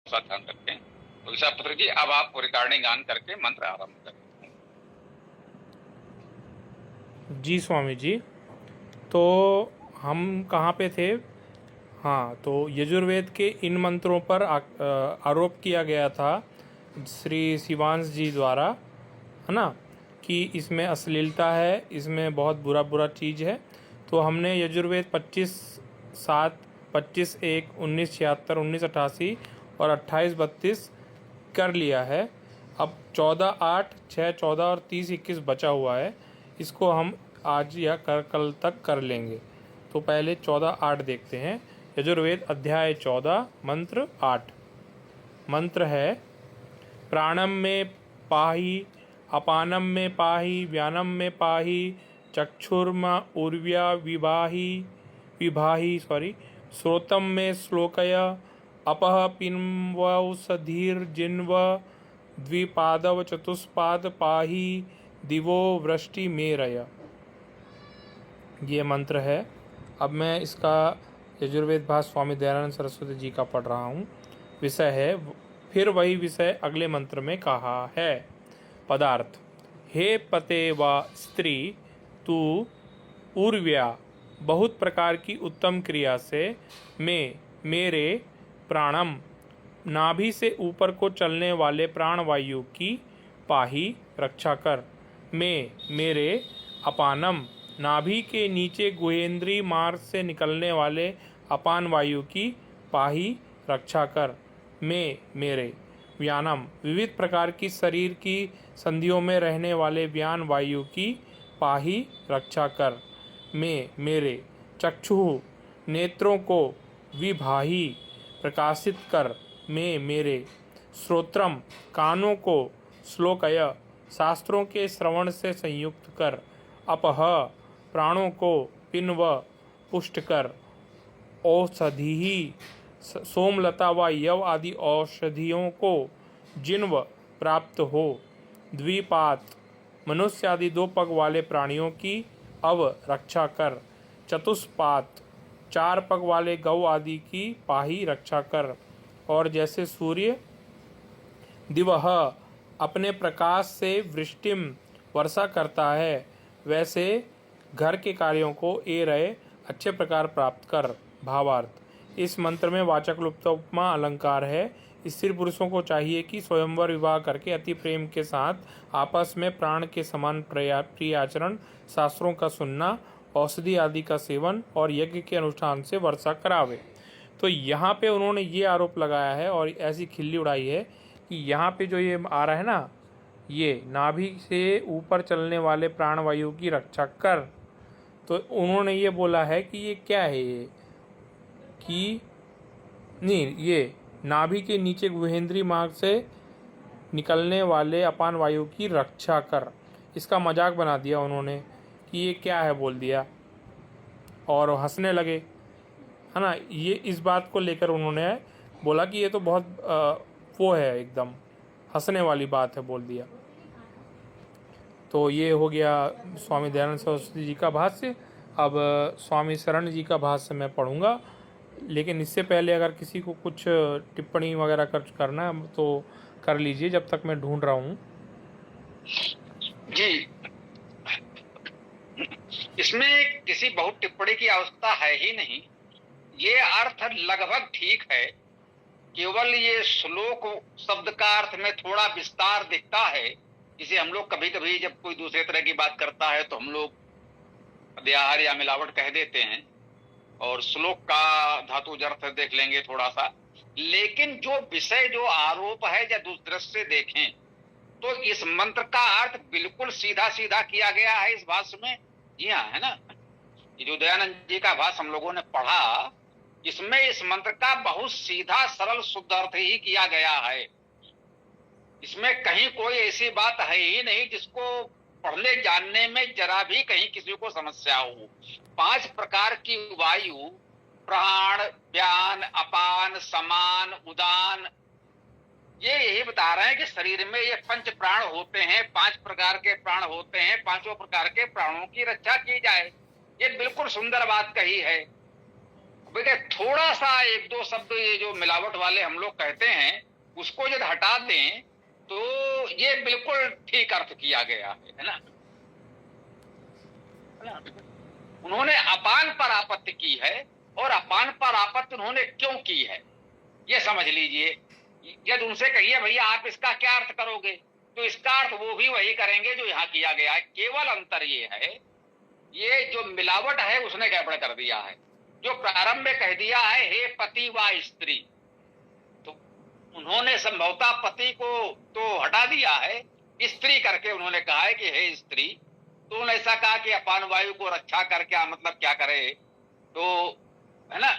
सा ध्यान रखें। तो विशापुत्र जी, अब आप रिकॉर्डिंग ऑन करके मंत्र आरंभ करें। जी स्वामी जी, तो हम कहाँ पे थे? हाँ, तो यजुर्वेद के इन मंत्रों पर आरोप किया गया था श्री शिवांश जी द्वारा, है ना, कि इसमें अश्लीलता है, इसमें बहुत बुरा बुरा चीज़ है। तो हमने यजुर्वेद 25/7, 25/1, 1976, 1988 और 28/32 कर लिया है। अब 14/8, 6, 14 और 30/21 बचा हुआ है। इसको हम आज या कल तक कर लेंगे। तो पहले 14/8 देखते हैं। यजुर्वेद अध्याय 14, मंत्र 8। मंत्र है: प्राणम में पाहि, अपानम में पाहि, व्यानम में पाहि, चक्षुर्मा उर्व्या विभाहि श्रोतम में श्लोकय, अपः पिन्वौषधीर्जिन्व द्विपादव चतुष्पाद पाहि, दिवो वृष्टि मेरय। ये मंत्र है। अब मैं इसका यजुर्वेद भाष्य स्वामी दयानंद सरस्वती जी का पढ़ रहा हूँ। विषय है, फिर वही विषय अगले मंत्र में कहा है। पदार्थ: हे पते व स्त्री, तू उर्व्या बहुत प्रकार की उत्तम क्रिया से मेरे प्राणम नाभि से ऊपर को चलने वाले प्राणवायु की पाही रक्षा कर। मेरे अपानम नाभि के नीचे गुहेंद्री मार्ग से निकलने वाले अपान वायु की पाही रक्षा कर। मेरे व्यानम विविध प्रकार की शरीर की संधियों में रहने वाले व्यान वायु की पाही रक्षा कर। मेरे चक्षु नेत्रों को विभाही प्रकाशित कर। मेरे श्रोत्रम कानों को श्लोकय शास्त्रों के श्रवण से संयुक्त कर। अपह प्राणों को पिन्व पुष्ट कर। औषधि सोमलता व यव आदि औषधियों को जिन्व प्राप्त हो। द्विपात मनुष्य आदि 2 पग वाले प्राणियों की अव रक्षा कर। चतुष्पात 4 पग वाले गौ आदि की पाही रक्षा कर। और जैसे सूर्य दिवह अपने प्रकाश से वृष्टिम वर्षा करता है, वैसे घर के कार्यों को रहे अच्छे प्रकार प्राप्त कर। भावार्थ: इस मंत्र में वाचक् लुप्तोपमा अलंकार है। स्त्री पुरुषों को चाहिए कि स्वयंवर विवाह करके अति प्रेम के साथ आपस में प्राण के समान प्रिय आचरण, शास्त्रों का सुनना, औषधि आदि का सेवन और यज्ञ के अनुष्ठान से वर्षा करावे। तो यहाँ पे उन्होंने ये आरोप लगाया है और ऐसी खिल्ली उड़ाई है कि यहाँ पे जो ये आ रहा है ना, ये नाभि से ऊपर चलने वाले प्राणवायु की रक्षा कर, तो उन्होंने ये बोला है कि ये क्या है, ये कि नहीं, ये नाभि के नीचे गुहेंद्री मार्ग से निकलने वाले अपान वायु की रक्षा कर। इसका मजाक बना दिया उन्होंने कि ये क्या है बोल दिया, और हंसने लगे, है ना। ये इस बात को लेकर उन्होंने बोला कि ये तो बहुत वो है, एकदम हंसने वाली बात है बोल दिया। तो ये हो गया स्वामी दयानंद सरस्वती जी का भाष्य। अब स्वामी शरण जी का भाष्य मैं पढ़ूंगा, लेकिन इससे पहले अगर किसी को कुछ टिप्पणी वगैरह करना है तो कर लीजिए, जब तक मैं ढूंढ रहा हूँ। जी, इसमें किसी बहुत टिप्पणी की आवश्यकता है ही नहीं। ये अर्थ लगभग ठीक है, केवल ये श्लोक शब्द का अर्थ में थोड़ा विस्तार दिखता है। जिसे हम लोग कभी कभी जब कोई दूसरे तरह की बात करता है तो हम लोग अध्याहार या मिलावट कह देते हैं, और श्लोक का धातु अर्थ देख लेंगे थोड़ा सा। लेकिन जो विषय, जो आरोप है, जब उस दृष्टि से देखें तो इस मंत्र का अर्थ बिल्कुल सीधा सीधा किया गया है इस भाष्य में। जी हाँ, है ना। ये जो दयानंद जी का भाष्य हम लोगों ने पढ़ा, इसमें इस मंत्र का बहुत सीधा सरल शुद्ध अर्थ ही किया गया है। इसमें कहीं कोई ऐसी बात है ही नहीं जिसको पढ़ने जानने में जरा भी कहीं किसी को समस्या हो। 5 प्रकार की वायु, प्राण, व्यान, अपान, समान, उदान, ये यही बता रहे हैं कि शरीर में ये 5 प्राण होते हैं, 5 प्रकार के प्राण होते हैं, 5 प्रकार के प्राणों की रक्षा की जाए। ये बिल्कुल सुंदर बात कही है। बेटे थोड़ा सा एक दो शब्द ये जो मिलावट वाले हम लोग कहते हैं उसको यदि हटा दें तो ये बिल्कुल ठीक अर्थ किया गया है ना। उन्होंने अपान पर आपत्ति की है और अपान पर आपत्ति उन्होंने क्यों की है ये समझ लीजिए। यदि उनसे कहिए भैया आप इसका क्या अर्थ करोगे तो इसका अर्थ वो भी वही करेंगे जो यहाँ किया गया है। केवल अंतर ये है, ये जो मिलावट है उसने गड़बड़ कर दिया है। जो प्रारंभ में कह दिया है हे पति व स्त्री, तो उन्होंने संभवतः पति को तो हटा दिया है, स्त्री करके उन्होंने कहा है कि हे स्त्री। तो उन्होंने ऐसा कहा कि अपान वायु को रक्षा कर क्या मतलब क्या करे, तो है ना।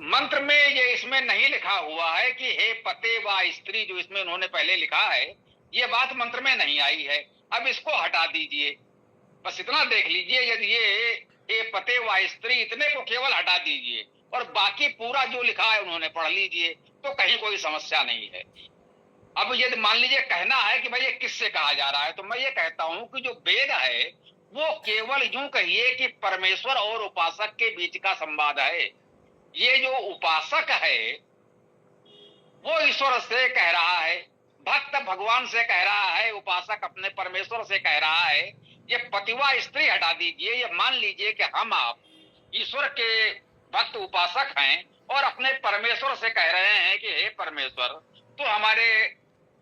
मंत्र में ये इसमें नहीं लिखा हुआ है कि हे पते व स्त्री, जो इसमें उन्होंने पहले लिखा है ये बात मंत्र में नहीं आई है। अब इसको हटा दीजिए, बस इतना देख लीजिए। यदि ये पते व स्त्री इतने को केवल हटा दीजिए और बाकी पूरा जो लिखा है उन्होंने पढ़ लीजिए तो कहीं कोई समस्या नहीं है। अब यदि मान लीजिए कहना है कि भाई ये किससे कहा जा रहा है, तो मैं ये कहता हूं कि जो वेद है वो केवल यूं कहिए कि परमेश्वर और उपासक के बीच का संवाद है। ये जो उपासक है वो ईश्वर से कह रहा है, भक्त भगवान से कह रहा है, उपासक अपने परमेश्वर से कह रहा है। ये पतिवा स्त्री हटा दीजिए, ये मान लीजिए कि हम आप ईश्वर के भक्त उपासक हैं और अपने परमेश्वर से कह रहे हैं कि हे परमेश्वर तो हमारे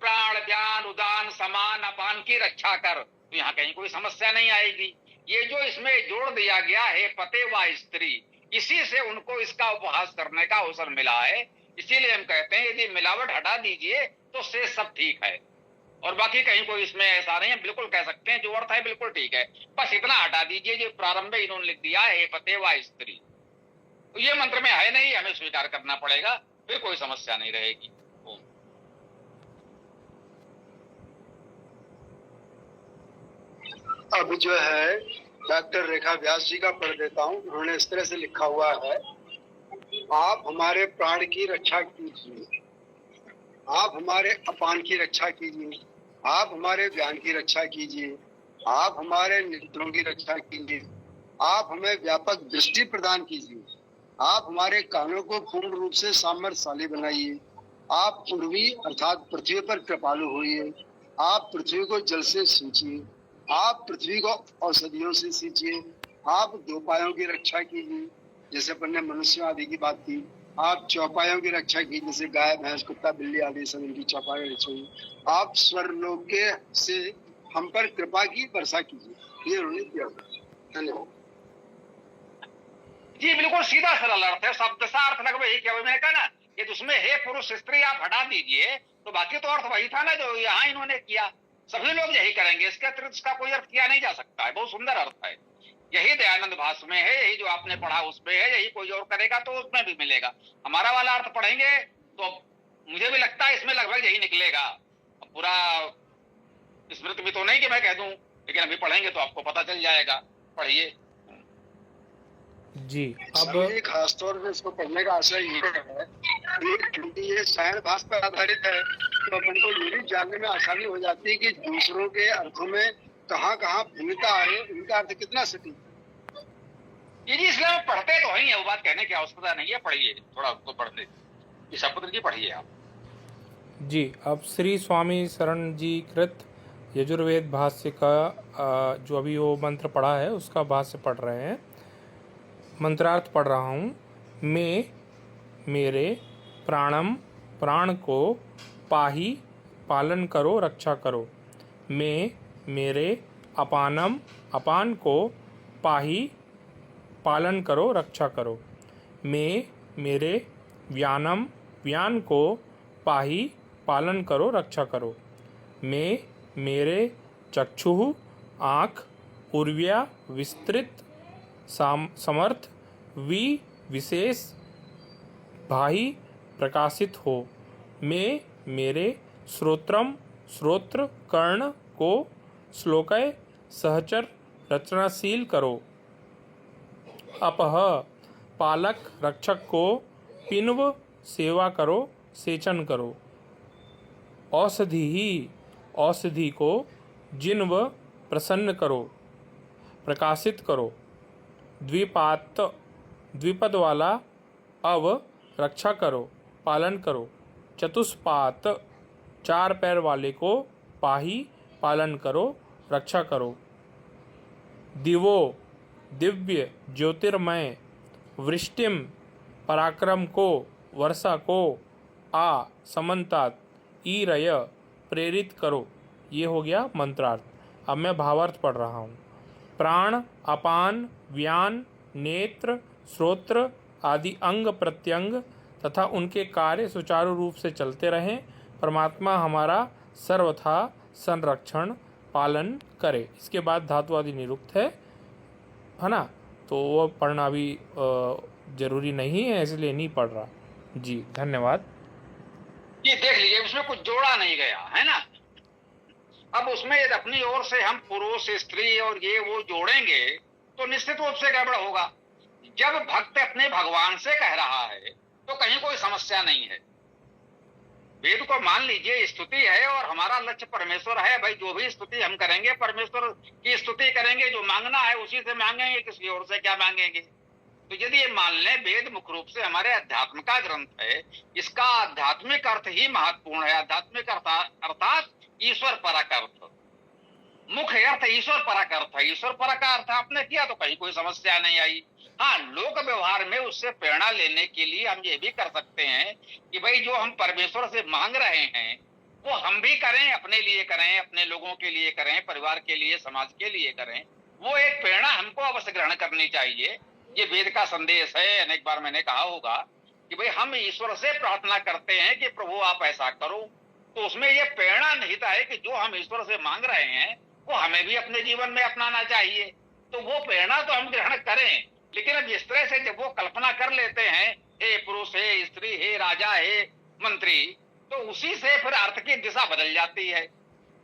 प्राण ज्ञान उदान समान अपान की रक्षा कर, तो यहाँ कहीं कोई समस्या नहीं आएगी। ये जो इसमें जोड़ दिया गया है पते व स्त्री, इसी से उनको इसका उपहास करने का अवसर मिला है। इसीलिए हम कहते हैं यदि मिलावट हटा दीजिए तो से सब ठीक है और बाकी कहीं कोई इसमें ऐसा नहीं है। बिल्कुल कह सकते हैं जो अर्थ है बिल्कुल ठीक है, बस इतना हटा दीजिए जो प्रारंभ में इन्होंने लिख दिया है पते व स्त्री, तो ये मंत्र में है नहीं, हमें स्वीकार करना पड़ेगा, फिर कोई समस्या नहीं रहेगी। अब जो है डॉक्टर रेखा व्यास जी का पढ़ देता हूँ। उन्होंने इस तरह से लिखा हुआ है, आप हमारे प्राण की रक्षा कीजिए, आप हमारे अपान की रक्षा कीजिए, आप हमारे ज्ञान की रक्षा कीजिए, आप हमारे नेत्रों की रक्षा कीजिए, आप हमें व्यापक दृष्टि प्रदान कीजिए, आप हमारे कानों को पूर्ण रूप से सामर्थ्यशाली बनाइए, आप पूर्वी अर्थात पृथ्वी पर कृपालु होइए, आप पृथ्वी को जल से सींचिए, आप पृथ्वी को औषधियों से सींचिए, आप दो पायों की रक्षा कीजिए, जैसे अपन ने मनुष्य आदि की बात की, आप चौपायों की रक्षा कीजिए, जैसे गाय भैंस कुत्ता बिल्ली आदि सब इनकी चौपाई रखिए, आप स्वर्लोक के से हम पर कृपा की वर्षा कीजिए। ये उन्होंने किया। धन्यवाद जी। बिल्कुल सीधा सरल अर्थ है, शब्द सा अर्थ लगभग यही क्या मैंने कहा ना, ये उसमें हे पुरुष स्त्री आप हटा दीजिए तो बाकी तो अर्थ वही था ना जो यहाँ इन्होंने किया। सभी लोग यही करेंगे, इसके अतिरिक्त इसका कोई अर्थ किया नहीं जा सकता है। बहुत सुंदर अर्थ है, यही दयानंद भाष्य में है, यही जो आपने पढ़ा उसमें है, यही कोई और करेगा तो उसमें भी मिलेगा। हमारा वाला अर्थ पढ़ेंगे तो मुझे भी लगता है इसमें लगभग यही निकलेगा। पूरा स्मृति भी तो नहीं कि मैं कह दूं, लेकिन अभी पढ़ेंगे तो आपको पता चल जाएगा। पढ़िए जी। अब खासतौर पे इसको पढ़ने का आशय ये है क्योंकि ये सायन भाषा पर आधारित है, तो अपन को ये भी जानने में आसानी हो जाती है कि दूसरों के अर्थों में कहाँ कहाँ भिन्नता है, इनका अर्थ कितना सटीक। ये जी इसलिए पढ़ते तो ही है, वो बात कहने की आवश्यकता नहीं है। पढ़िए थोड़ा उसको पढ़ते, इस शब्द की पढ़िए आप जी। अब श्री स्वामी शरण जी कृत यजुर्वेद भाष्य का जो अभी वो मंत्र पढ़ा है उसका भाष्य पढ़ रहे हैं। मंत्रार्थ पढ़ रहा हूँ। मैं मेरे प्राणम प्राण को पाही पालन करो रक्षा करो। मैं मेरे अपानम अपान को पाही पालन करो रक्षा करो। मैं मेरे व्यानम व्यान को पाही पालन करो रक्षा करो। मैं मेरे चक्षुः आँख उर्व्या विस्तृत समर्थ विशेष भाई प्रकाशित हो। मैं मेरे श्रोत्र कर्ण को श्लोकय सहचर रचनाशील करो। अपह पालक रक्षक को पिन्व सेवा करो सेचन करो। औषधि को जिन्व प्रसन्न करो प्रकाशित करो। द्विपद वाला अव रक्षा करो, पालन करो। चतुष्पात 4 पैर वाले को पाही पालन करो, रक्षा करो। दिवो दिव्य ज्योतिर्मय, वृष्टिम पराक्रम को, वर्षा को, आ समन्तात ईरय प्रेरित करो। ये हो गया मंत्रार्थ। अब मैं भावार्थ पढ़ रहा हूँ। प्राण, अपान, व्यान, नेत्र, श्रोत्र आदि अंग प्रत्यंग तथा उनके कार्य सुचारू रूप से चलते रहें। परमात्मा हमारा सर्वथा संरक्षण पालन करे। इसके बाद धातु आदि निरुक्त है ना, तो वो पढ़ना भी जरूरी नहीं है, इसलिए नहीं पढ़ रहा। जी धन्यवाद। ये देख लीजिए, उसमें कुछ जोड़ा नहीं गया है ना। अब उसमें यदि अपनी ओर से हम पुरुष स्त्री और ये वो जोड़ेंगे तो निश्चित रूप से गड़बड़ होगा। जब भक्त अपने भगवान से कह रहा है तो कहीं कोई समस्या नहीं है। वेद को मान लीजिए स्तुति है और हमारा लक्ष्य परमेश्वर है। भाई जो भी स्तुति हम करेंगे परमेश्वर की स्तुति करेंगे, जो मांगना है उसी से मांगेंगे, किसी और से क्या मांगेंगे। तो यदि ये मान लें वेद मुख्य रूप से हमारे अध्यात्म का ग्रंथ है, इसका आध्यात्मिक अर्थ ही महत्वपूर्ण है। आध्यात्मिक अर्थात ईश्वर परक अर्थ, मुख्य अर्थ ईश्वर परक अर्थ है। ईश्वर परक का अर्थ आपने किया तो कहीं कोई समस्या नहीं आई। हाँ, लोक व्यवहार में उससे प्रेरणा लेने के लिए हम ये भी कर सकते हैं कि भाई जो हम परमेश्वर से मांग रहे हैं वो हम भी करें, अपने लिए करें, अपने लोगों के लिए करें, परिवार के लिए, समाज के लिए करें। वो एक प्रेरणा हमको अवश्य ग्रहण करनी चाहिए। ये वेद का संदेश है। अनेक बार मैंने कहा होगा कि भाई हम ईश्वर से प्रार्थना करते हैं कि प्रभु आप ऐसा करो, तो उसमें ये प्रेरणा निहित है कि जो हम ईश्वर से मांग रहे हैं वो हमें भी अपने जीवन में अपनाना चाहिए। तो वो प्रेरणा तो हम ग्रहण करें, लेकिन अब इस तरह से जब वो कल्पना कर लेते हैं, हे पुरुष, हे स्त्री, हे राजा, हे मंत्री, तो उसी से फिर अर्थ की दिशा बदल जाती है।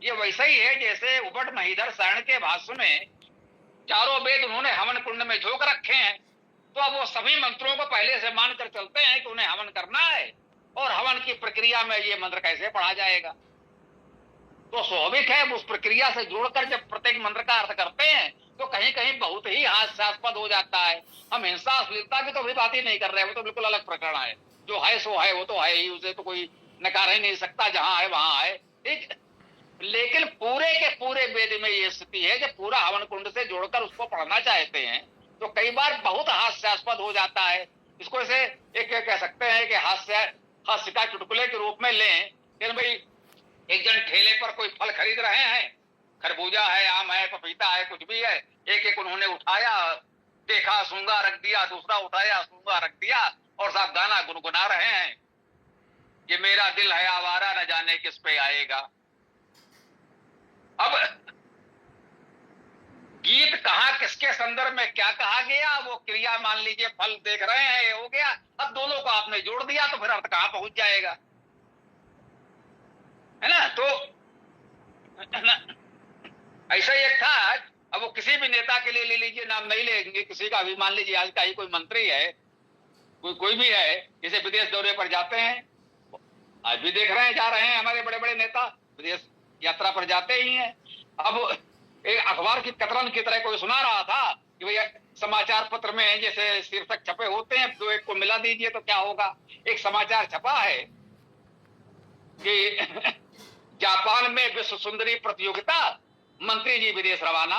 ये वैसा ही है जैसे उबट महीधर सारण के भाष्य में चारों वेद उन्होंने हवन कुंड में झोंक रखे हैं, तो अब वो सभी मंत्रों को पहले से मानकर चलते हैं कि उन्हें हवन करना है, और हवन की प्रक्रिया में ये मंत्र कैसे पढ़ा जाएगा। तो स्वाभाविक है उस प्रक्रिया से जोड़कर जब प्रत्येक मंत्र का अर्थ करते हैं तो कहीं कहीं बहुत ही हास्यास्पद हो जाता है। हम हिंसा अश्लीलता की तो भी बात ही नहीं कर रहे, वो तो बिल्कुल अलग प्रकरण है। जो है सो है, वो तो है ही, उसे तो कोई नकार ही नहीं सकता, जहां है वहां है, ठीक। लेकिन पूरे के पूरे वेद में ये स्थिति है जब पूरा हवन कुंड से जोड़कर उसको पढ़ना चाहते हैं तो कई बार बहुत हास्यास्पद हो जाता है। इसको ऐसे एक कह सकते हैं कि हास्य का चुटकुले के रूप में लें कि भाई एक जन ठेले पर कोई फल खरीद रहे हैं, खरबूजा है, आम है, पपीता है, कुछ भी है, एक एक उन्होंने उठाया, देखा, सूंघा, रख दिया, दूसरा उठाया, सूंघा, रख दिया, और साहब गाना गुनगुना रहे हैं कि मेरा दिल है आवारा, न जाने किस पे आएगा। अब गीत कहाँ किसके संदर्भ में क्या कहा गया, वो क्रिया मान लीजिए फल देख रहे हैं, ये हो गया। अब दोनों को आपने जोड़ दिया तो फिर अर्थ कहाँ पहुंच जाएगा, है ना। तो ऐसा ही एक था, अब वो किसी भी नेता के लिए ले लीजिए, नाम नहीं लेंगे किसी का भी, मान लीजिए आज का ही कोई मंत्री है, कोई भी है, जैसे विदेश दौरे पर जाते हैं, आज भी देख रहे हैं, जा रहे हैं हमारे बड़े बड़े नेता विदेश यात्रा पर जाते ही हैं। अब एक अखबार की कतरन की तरह कोई सुना रहा था कि भैया समाचार पत्र में जैसे शीर्षक छपे होते हैं, दो एक को मिला दीजिए तो क्या होगा। एक समाचार छपा है कि जापान में विश्व सुंदरी प्रतियोगिता, मंत्री जी विदेश रवाना।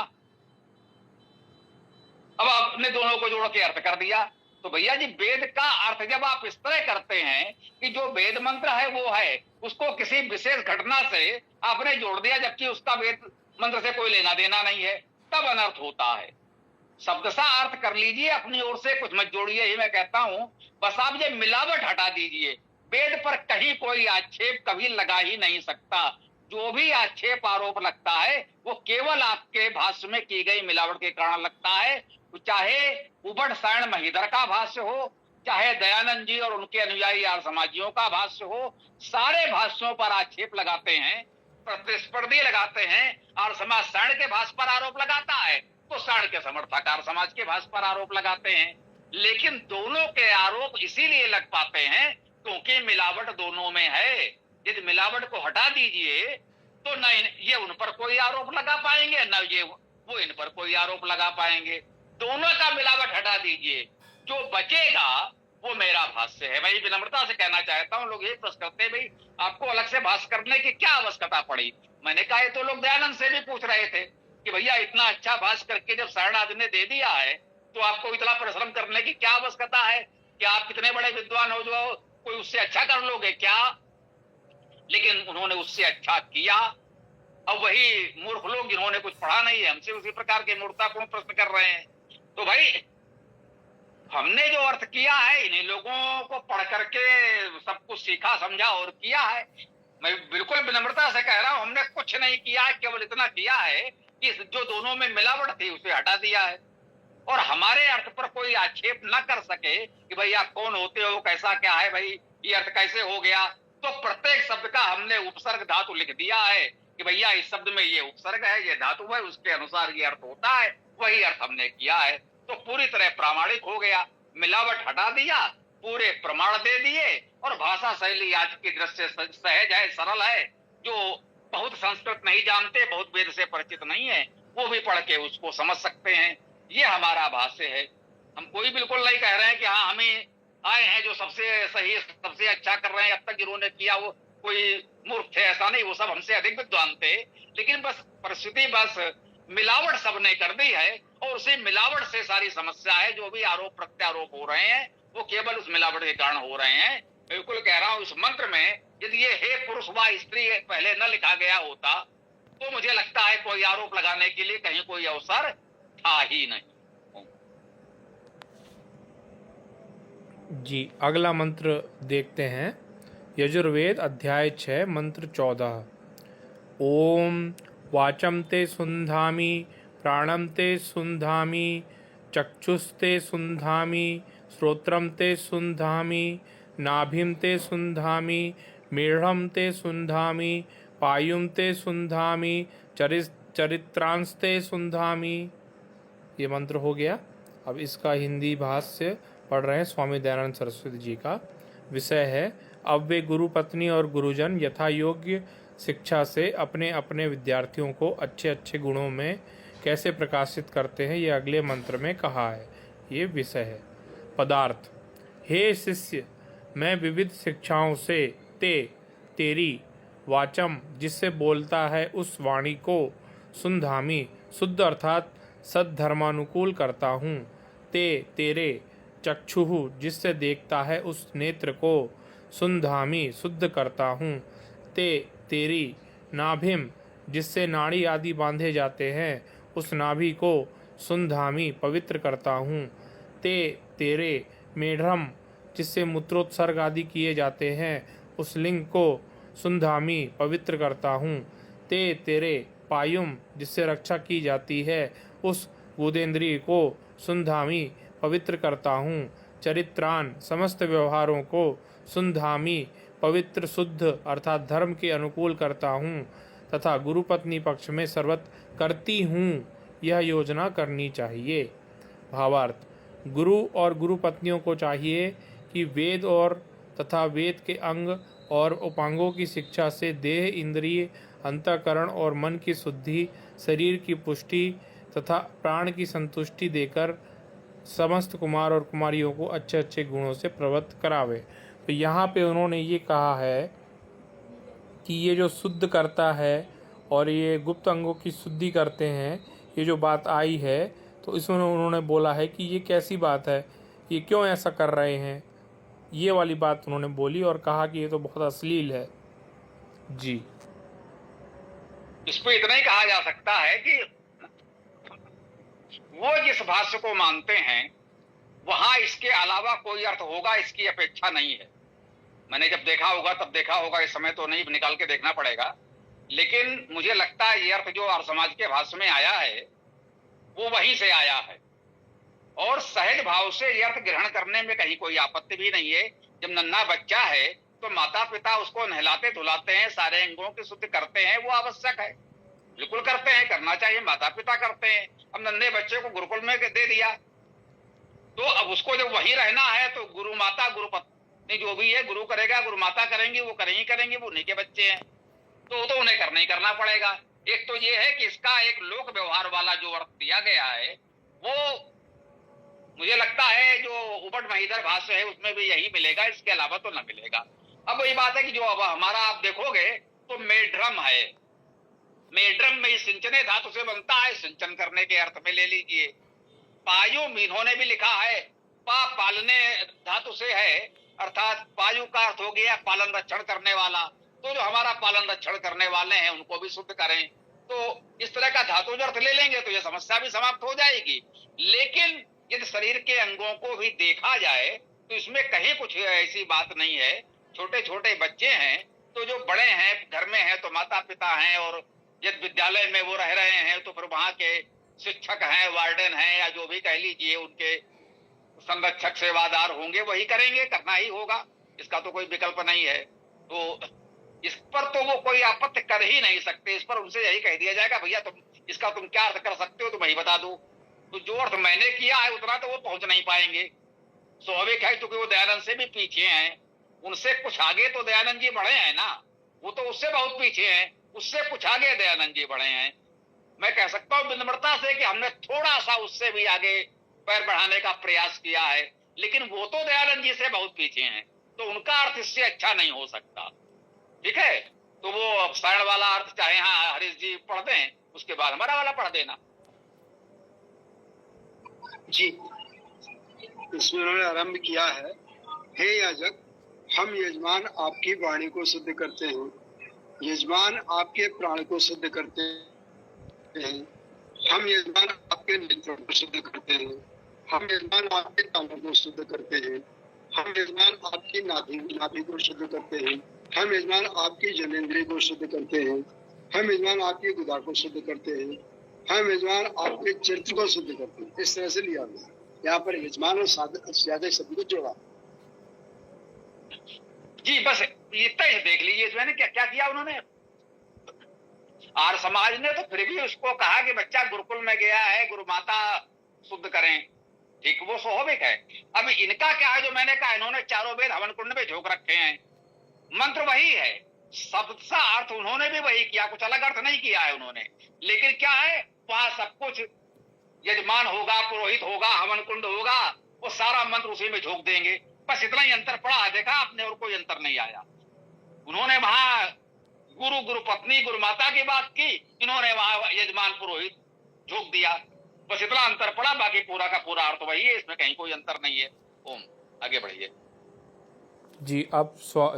अब आपने दोनों को जोड़ के अर्थ कर दिया। तो भैया जी वेद का अर्थ जब आप इस तरह करते हैं कि जो वेद मंत्र है वो है, उसको किसी विशेष घटना से आपने जोड़ दिया जबकि उसका वेद मंत्र से कोई लेना देना नहीं है, तब अनर्थ होता है। शब्दशः अर्थ कर लीजिए, अपनी ओर से कुछ मत जोड़िए, ही मैं कहता हूं। बस आप ये मिलावट हटा दीजिए। वेद पर कहीं कोई आक्षेप कभी लगा ही नहीं सकता। जो भी आक्षेप आरोप लगता है वो केवल आपके भाष्य में की गई मिलावट के कारण लगता है। चाहे उबड़ सायण महीधर का भाष्य हो, चाहे दयानंद जी और उनके अनुयायी आर्य समाजियों का भाष्य हो, सारे भाष्यों पर आक्षेप लगाते हैं, प्रतिस्पर्धी लगाते हैं। आर्य समाज सायण के भाष्य पर आरोप लगाता है तो सायण के समर्थक आर्य समाज के भाष्य पर आरोप लगाते हैं। लेकिन दोनों के आरोप इसीलिए लग पाते हैं क्योंकि मिलावट दोनों में है। यदि मिलावट को हटा दीजिए तो न ये उन पर कोई आरोप लगा पाएंगे, न ये वो इन पर कोई आरोप लगा पाएंगे। दोनों का मिलावट हटा दीजिए जो बचेगा वो मेरा भाष्य है। मैं विनम्रता से कहना चाहता हूं, लोग ये प्रश्न करते हैं भाई आपको अलग से भाष्य करने की क्या आवश्यकता पड़ी। मैंने कहा ये तो लोग दयानंद से भी पूछ रहे थे कि भैया इतना अच्छा भाष्य करके जब शरणागति ने दे दिया है तो आपको इतना परिश्रम करने की क्या आवश्यकता है, कि आप कितने बड़े विद्वान हो जो कोई उससे अच्छा कर लोगे क्या। लेकिन उन्होंने उससे अच्छा किया। अब वही मूर्ख लोग जिन्होंने कुछ पढ़ा नहीं है हमसे उसी प्रकार के मूर्खतापूर्ण प्रश्न कर रहे हैं। तो भाई हमने जो अर्थ किया है इन्हीं लोगों को पढ़ करके सब कुछ सीखा समझा और किया है। मैं बिल्कुल विनम्रता से कह रहा हूं, हमने कुछ नहीं किया है, केवल इतना किया है कि जो दोनों में मिलावट थी उसे हटा दिया है और हमारे अर्थ पर कोई आक्षेप न कर सके कि भाई आप कौन होते हो, कैसा क्या है, भाई ये अर्थ कैसे हो गया। तो प्रत्येक शब्द का हमने उपसर्ग धातु लिख दिया है कि भैया इस शब्द में ये उपसर्ग है, ये धातु है, उसके अनुसार ये अर्थ होता है, वही अर्थ हमने किया है। तो पूरी तरह प्रामाणिक हो गया, मिलावट हटा दिया, पूरे प्रमाण दे दिए और भाषा शैली आज की दृष्टि से सहज है, सरल है। जो बहुत संस्कृत नहीं जानते, बहुत वेद से परिचित नहीं है, वो भी पढ़ के उसको समझ सकते हैं। ये हमारा भाष्य है। हम कोई बिल्कुल नहीं कह रहे हैं कि हाँ हमें आए हैं जो सबसे सही सबसे अच्छा कर रहे हैं, अब तक जिन्होंने किया वो कोई मूर्ख थे, ऐसा नहीं, वो सब हमसे अधिक विद्वान थे। लेकिन बस परिस्थिति बस मिलावट सबने कर दी है और उसी मिलावट से सारी समस्या है। जो भी आरोप प्रत्यारोप हो रहे हैं वो केवल उस मिलावट के कारण हो रहे हैं। बिल्कुल कह रहा हूं, इस मंत्र में यदि ये हे पुरुष व स्त्री पहले न लिखा गया होता तो मुझे लगता है कोई आरोप लगाने के लिए कहीं कोई अवसर था ही नहीं। जी, अगला मंत्र देखते हैं। यजुर्वेद अध्याय 6 मंत्र 14। ओम वाचम ते सुंधामि, प्राणम ते सुंधामि, चक्षुस्ते सुंधामि, श्रोत्रम ते सुंधामि, नाभिम ते सुंधामि, मेढ़म ते सुंधामि, पायुम ते सुंधामि, चरित्रांस्ते सुंधामि। ये मंत्र हो गया। अब इसका हिंदी भाष्य पढ़ रहे हैं स्वामी दयानंद सरस्वती जी का। विषय है अब वे गुरु पत्नी और गुरुजन यथा योग्य शिक्षा से अपने अपने विद्यार्थियों को अच्छे अच्छे गुणों में कैसे प्रकाशित करते हैं, ये अगले मंत्र में कहा है। ये विषय है। पदार्थ। हे शिष्य, मैं विविध शिक्षाओं से तेरी वाचम जिससे बोलता है उस वाणी को सुंधामी शुद्ध अर्थात सद्धर्मानुकूल करता हूँ। तेरे चक्षुः जिससे देखता है उस नेत्र को सुंधामी शुद्ध करता हूँ। तेरी नाभिम जिससे नाड़ी आदि बांधे जाते हैं उस नाभि को सुंधामी पवित्र करता हूँ। तेरे मेढ़म जिससे मूत्रोत्सर्ग आदि किए जाते हैं उस लिंग को सुंधामी पवित्र करता हूँ। तेरे पायुम जिससे रक्षा की जाती है उस गुदेंद्रिय को सुंधामी पवित्र करता हूँ। चरित्रान समस्त व्यवहारों को सुंधामी पवित्र शुद्ध अर्थात धर्म के अनुकूल करता हूँ तथा गुरुपत्नी पक्ष में सर्वत्र करती हूँ। यह योजना करनी चाहिए। भावार्थ। गुरु और गुरु पत्नियों को चाहिए कि वेद और तथा वेद के अंग और उपांगों की शिक्षा से देह, इंद्रिय, अंतःकरण और मन की शुद्धि, शरीर की पुष्टि तथा प्राण की संतुष्टि देकर समस्त कुमार और कुमारियों को अच्छे अच्छे गुणों से प्रवृत्त करावे। तो यहाँ पे उन्होंने ये कहा है कि ये जो शुद्ध करता है और ये गुप्त अंगों की शुद्धि करते हैं, ये जो बात आई है, तो इसमें उन्होंने बोला है कि ये कैसी बात है, ये क्यों ऐसा कर रहे हैं। ये वाली बात उन्होंने बोली और कहा कि ये तो बहुत अश्लील है। जी, इस पर इतना ही कहा जा सकता है कि वो जिस भाष्य को मानते हैं वहां इसके अलावा कोई अर्थ होगा इसकी अपेक्षा नहीं है। मैंने जब देखा होगा तब देखा होगा, इस समय तो नहीं, निकाल के देखना पड़ेगा। लेकिन मुझे लगता है ये अर्थ जो आर्य समाज के भाष्य में आया है वो वहीं से आया है और सहज भाव से ये अर्थ ग्रहण करने में कहीं कोई आपत्ति भी नहीं है। जब नन्हा बच्चा है तो माता पिता उसको नहलाते धुलाते हैं, सारे अंगों की शुद्ध करते हैं, वो आवश्यक है, बिल्कुल करते हैं, करना चाहिए, माता पिता करते हैं। अब नन्हे बच्चे को गुरुकुल में दे दिया तो अब उसको जब वहीं रहना है तो गुरु माता गुरु पत्नी जो भी है गुरु करेगा, गुरु माता करेंगी, वो करेंगी, वो उन्हीं के बच्चे हैं तो उन्हें करना ही करना पड़ेगा। एक तो ये है कि इसका एक लोक व्यवहार वाला जो अर्थ दिया गया है वो मुझे लगता है जो उबट महीधर भाष्य है उसमें भी यही मिलेगा, इसके अलावा तो न मिलेगा। अब वही बात है कि जो अब हमारा आप देखोगे तो मेढ्रम है, मेढ्रम में सिंचने धातु से बनता है, सिंचन करने के अर्थ में ले लीजिए। पायुम इन्होंने भी लिखा है, पा पालने धातु से है, अर्थात पायु का अर्थ हो गया पालन रक्षण करने वाला। तो जो हमारा पालन रक्षण करने वाले हैं उनको भी शुद्ध करें, तो इस तरह का धातु अर्थ ले लेंगे तो यह समस्या भी समाप्त हो जाएगी। लेकिन यदि शरीर के अंगों को भी देखा जाए तो इसमें कहीं कुछ ऐसी बात नहीं है। छोटे छोटे बच्चे हैं तो जो बड़े हैं घर में हैं तो माता पिता हैं, और यदि विद्यालय में वो रह रहे हैं तो फिर वहां के शिक्षक हैं, वार्डन हैं, या जो भी कह लीजिए उनके संरक्षक सेवादार होंगे, वही करेंगे, करना ही होगा, इसका तो कोई विकल्प नहीं है। तो इस पर तो वो कोई आपत्ति कर ही नहीं सकते। इस पर उनसे यही कह दिया जाएगा भैया तुम इसका तुम क्या अर्थ कर सकते हो तो वही बता दो। तो जो अर्थ मैंने किया है उतना तो वो पहुंच नहीं पाएंगे, स्वाभाविक है, क्योंकि वो दयानंद से भी पीछे हैं। उनसे कुछ आगे तो दयानंद जी बढ़े हैं ना, वो तो उससे बहुत पीछे हैं, उससे कुछ आगे दयानंद जी बढ़े हैं। मैं कह सकता हूं विनम्रता से कि हमने थोड़ा सा उससे भी आगे पैर बढ़ाने का प्रयास किया है, लेकिन वो तो दयानंद जी से बहुत पीछे हैं, तो उनका अर्थ इससे अच्छा नहीं हो सकता। ठीक है, तो वो शरण वाला अर्थ चाहे हाँ हरीश जी पढ़ दें, उसके बाद हमारा वाला पढ़ देना। जी, इसमें उन्होंने आरंभ किया है, हे याजक, हम यजमान आपकी वाणी को शुद्ध करते हैं, यजमान आपके प्राण को शुद्ध करते हैं, हम यजमान आपके नेत्रों को शुद्ध करते हैं, हम यजमान आपके कानों को शुद्ध करते हैं, हम यजमान आपकी नाभि को शुद्ध करते हैं, हम यजमान आपकी जनेंद्रिय को शुद्ध करते हैं, हम यजमान आपकी गुदा को शुद्ध करते हैं, हम यजमान आपके चरित्र को शुद्ध करते हैं। इस तरह से लिया गया, यहाँ पर यजमान और साधक शब्द को जोड़ा। जी बस इतना ही देख लीजिए इसमें क्या क्या किया उन्होंने। आर्य समाज ने तो फिर भी उसको कहा कि बच्चा गुरुकुल में गया है, गुरु माता शुद्ध करें, ठीक, वो स्वाभाविक है। अब इनका क्या है, जो मैंने कहा इन्होंने चारों वेद हवन कुंड में झोंक रखे हैं, मंत्र वही है, शब्द सा अर्थ उन्होंने भी वही किया, कुछ अलग अर्थ नहीं किया है उन्होंने। लेकिन क्या है, वहां सब कुछ यजमान होगा, पुरोहित होगा, हवन कुंड होगा, वो सारा मंत्र उसी में झोंक देंगे। बस इतना ही अंतर पड़ा, देखा आपने, और कोई अंतर नहीं आया। उन्होंने वहां गुरु गुरु पत्नी गुरु माता की बात की, इन्होंने वहां यजमान पुरोहित झोंक दिया, बस इतना अंतर पड़ा, बाकी पूरा का पूरा अर्थ वही है, इसमें कहीं कोई अंतर नहीं है। ओम, आगे बढ़िए जी। अब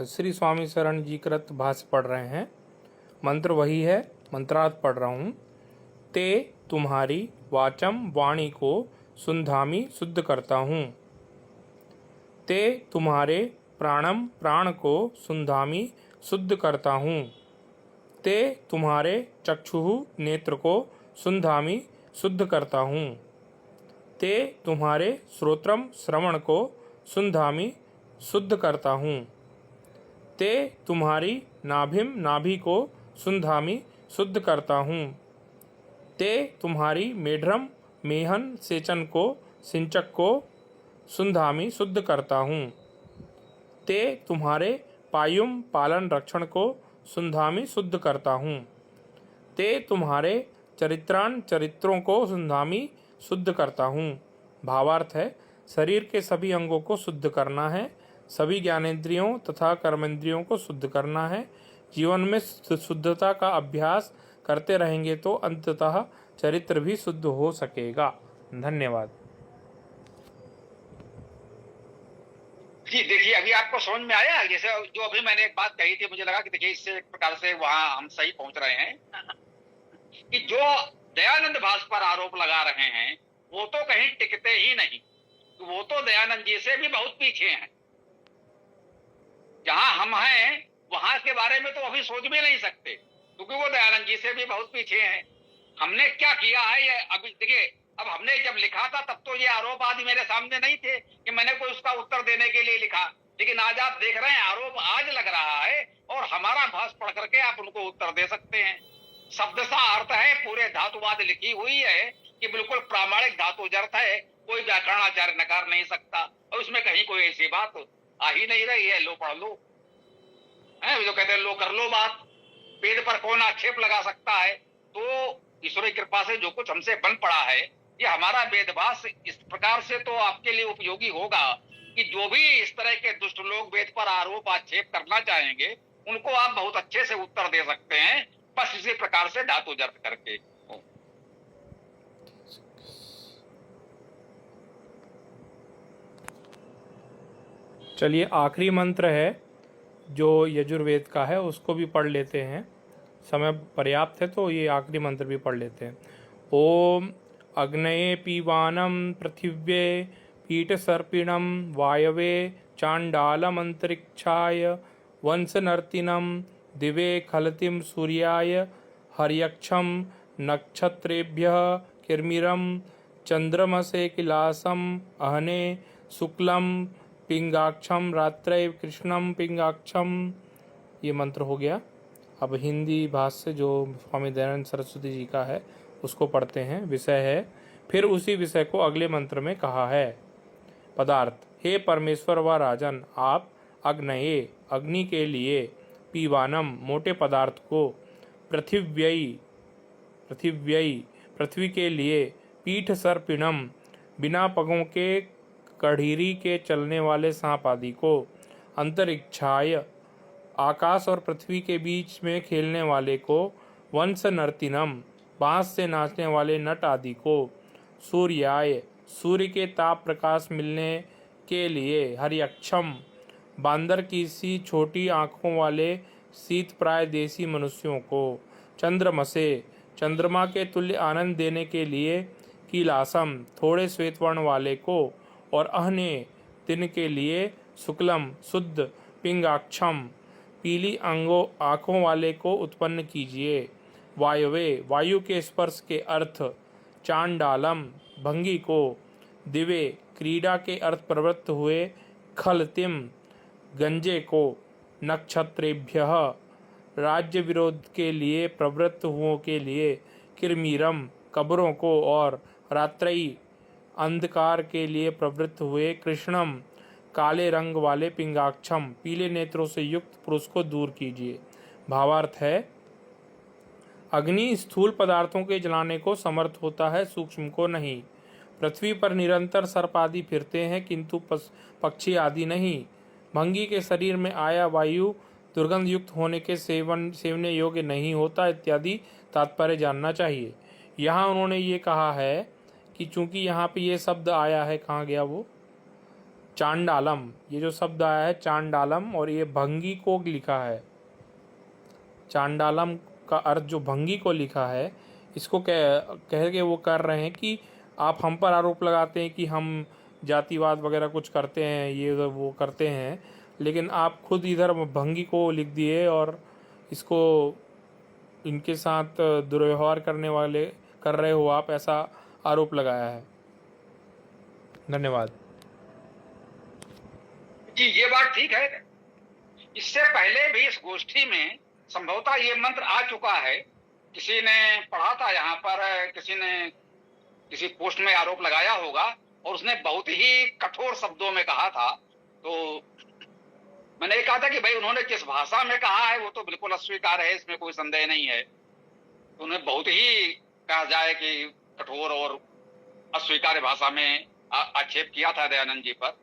श्री स्वामी शरण जी कृत भाष्य पढ़ रहे हैं। मंत्र वही है, मंत्रार्थ पढ़ रहा हूँ। ते तुम्हारी वाचम वाणी को सुंधामी शुद्ध करता हूँ, ते तुम्हारे प्राणम प्राण को सुंधामी शुद्ध करता हूँ, ते तुम्हारे चक्षुः नेत्र को सुंधामी शुद्ध करता हूँ, ते तुम्हारे श्रोत्रम श्रवण को सुंधामी शुद्ध करता हूँ, ते तुम्हारी नाभिम नाभि को सुंधामी शुद्ध करता हूँ, ते तुम्हारी मेढ्रम मेहन सेचन को सिंचक को सुंधामी शुद्ध करता हूँ, ते तुम्हारे पायुम पालन रक्षण को सुंधामी शुद्ध करता हूँ, ते तुम्हारे चरित्रान चरित्रों को सुंधामी शुद्ध करता हूँ। भावार्थ है, शरीर के सभी अंगों को शुद्ध करना है, सभी ज्ञानेंद्रियों तथा कर्मेंद्रियों को शुद्ध करना है। जीवन में शुद्धता का अभ्यास करते रहेंगे तो अंततः चरित्र भी शुद्ध हो सकेगा। धन्यवाद। जी देखिए, अभी आपको समझ में आया, जैसे जो अभी मैंने एक बात कही थी, मुझे लगा कि देखिए इससे एक प्रकार से वहां हम सही पहुंच रहे हैं कि जो दयानंद भाष्य पर आरोप लगा रहे हैं वो तो कहीं टिकते ही नहीं, वो तो दयानंद जी से भी बहुत पीछे हैं। जहां हम हैं वहां के बारे में तो अभी सोच भी नहीं सकते, क्योंकि वो दयानंद जी से भी बहुत पीछे हैं। हमने क्या किया है ये अभी देखिए, अब हमने जब लिखा था तब तो ये आरोप आदि मेरे सामने नहीं थे कि मैंने कोई उसका उत्तर देने के लिए लिखा, लेकिन आज आप देख रहे हैं आरोप आज लग रहा है और हमारा भाष्य पढ़ करके आप उनको उत्तर दे सकते हैं। शब्द सा अर्थ है, पूरे धातुवाद लिखी हुई है कि बिल्कुल प्रामाणिक धातु अर्थ है, कोई व्याकरणाचार्य नकार नहीं सकता, और उसमें कहीं कोई ऐसी बात आ ही नहीं रही है। लो पढ़ लो, है जो कहते हैं लो कर लो बात, वेद पर कौन आक्षेप लगा सकता है। तो ईश्वर की कृपा से जो कुछ हमसे बन पड़ा है ये हमारा वेदभास इस प्रकार से तो आपके लिए उपयोगी होगा कि जो भी इस तरह के दुष्ट लोग वेद पर आरोप आक्षेप करना चाहेंगे उनको आप बहुत अच्छे से उत्तर दे सकते हैं, बस इसी प्रकार से धातु जर्थ करके। चलिए आखिरी मंत्र है जो यजुर्वेद का है उसको भी पढ़ लेते हैं, समय पर्याप्त है तो ये आखिरी मंत्र भी पढ़ लेते हैं। ओम अग्नये पीवानम पृथिव्ये पीठसर्पिणम वायवे चांडालमंतरिक्षाय वंशनर्तिनम दिवे खलतिम सूर्याय हर्यक्षम नक्षत्रेभ्यः किर्मिरम चंद्रमसे किलासम अहने शुक्लम पिंगाक्षम रात्रय कृष्णम पिंगाक्षम। ये मंत्र हो गया। अब हिंदी भाष्य जो स्वामी दयानंद सरस्वती जी का है उसको पढ़ते हैं। विषय है, फिर उसी विषय को अगले मंत्र में कहा है। पदार्थ, हे परमेश्वर व राजन, आप अग्नये अग्नि के लिए, पीवानम मोटे पदार्थ को, पृथिव्ययी पृथ्वी के लिए, पीठ सर्पिणम बिना पगों के कढ़ीरी के चलने वाले सांप आदि को, अंतरिक्षाय आकाश और पृथ्वी के बीच में खेलने वाले को, वंश नर्तिनम बांस से नाचने वाले नट आदि को, सूर्याय सूर्य के ताप प्रकाश मिलने के लिए, हरियक्षम बांदर की सी छोटी आँखों वाले शीत प्राय देसी मनुष्यों को, चंद्रमसे चंद्रमा के तुल्य आनंद देने के लिए, कीलासम थोड़े श्वेतवर्ण वाले को, और अहने दिन के लिए, शुक्लम शुद्ध, पिंगाक्षम पीली आँखों वाले को उत्पन्न कीजिए। वायवे वायु के स्पर्श के अर्थ, चांडालम भंगी को, दिवे क्रीड़ा के अर्थ प्रवृत्त हुए, खलतिम गंजे को, नक्षत्रेभ्यः राज्य विरोध के लिए प्रवृत्त हुओं के लिए, किरमीरम कब्रों को, और रात्रई अंधकार के लिए प्रवृत्त हुए, कृष्णम काले रंग वाले, पिंगाक्षम पीले नेत्रों से युक्त पुरुष को दूर कीजिए। भावार्थ है, अग्नि स्थूल पदार्थों के जलाने को समर्थ होता है, सूक्ष्म को नहीं। पृथ्वी पर निरंतर सर्प आदि फिरते हैं किंतु पक्षी आदि नहीं। भंगी के शरीर में आया वायु दुर्गंध युक्त होने के सेवने योग्य नहीं होता इत्यादि तात्पर्य जानना चाहिए। यहाँ उन्होंने ये कहा है कि चूंकि यहाँ पे ये शब्द आया है, कहाँ गया वो, चांडालम, ये जो शब्द आया है चांडालम, और ये भंगी को लिखा है। चांडालम का अर्थ जो भंगी को लिखा है, इसको कह के वो कर रहे हैं कि आप हम पर आरोप लगाते हैं कि हम जातिवाद वगैरह कुछ करते हैं, ये वो करते हैं, लेकिन आप खुद इधर भंगी को लिख दिए और इसको इनके साथ दुर्व्यवहार कर रहे हो आप, ऐसा आरोप लगाया है। धन्यवाद जी, ये बात ठीक है। इससे पहले भी इस गोष्ठी में संभवतः ये मंत्र आ चुका है, किसी ने पढ़ा था यहाँ पर, किसी ने किसी पोस्ट में आरोप लगाया होगा और उसने बहुत ही कठोर शब्दों में कहा था। तो मैंने कहा था कि भाई उन्होंने किस भाषा में कहा है वो तो बिल्कुल अस्वीकार है, इसमें कोई संदेह नहीं है। तो उन्हें बहुत ही कहा जाए कि कठोर और अस्वीकार्य भाषा में आक्षेप किया था दयानंद जी पर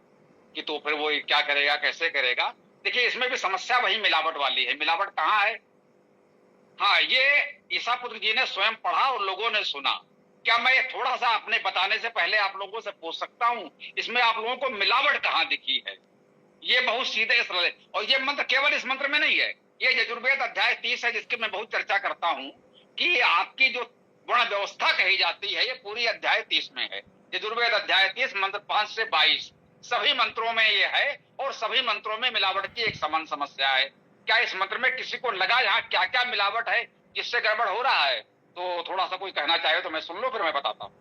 कि तो फिर वो क्या करेगा, कैसे करेगा। देखिए, इसमें भी समस्या वही मिलावट वाली है। मिलावट कहाँ है? हाँ, ये ईसा पुत्र जी ने स्वयं पढ़ा और लोगों ने सुना। क्या मैं थोड़ा सा अपने बताने से पहले आप लोगों से पूछ सकता हूं, इसमें आप लोगों को मिलावट कहाँ दिखी है? ये बहुत सीधे सरल है। और ये मंत्र केवल इस मंत्र में नहीं है, ये यजुर्वेद अध्याय 30 है जिसकी मैं बहुत चर्चा करता हूं कि आपकी जो वर्ण व्यवस्था कही जाती है ये पूरी अध्याय 30 में है। यजुर्वेद अध्याय 30 मंत्र 5 से 22 सभी मंत्रों में ये है और सभी मंत्रों में मिलावट की एक समान समस्या है। क्या इस मंत्र में किसी को लगा यहाँ क्या क्या मिलावट है जिससे गड़बड़ हो रहा है? तो थोड़ा सा कोई कहना चाहे तो मैं सुन लो, फिर मैं बताता हूँ।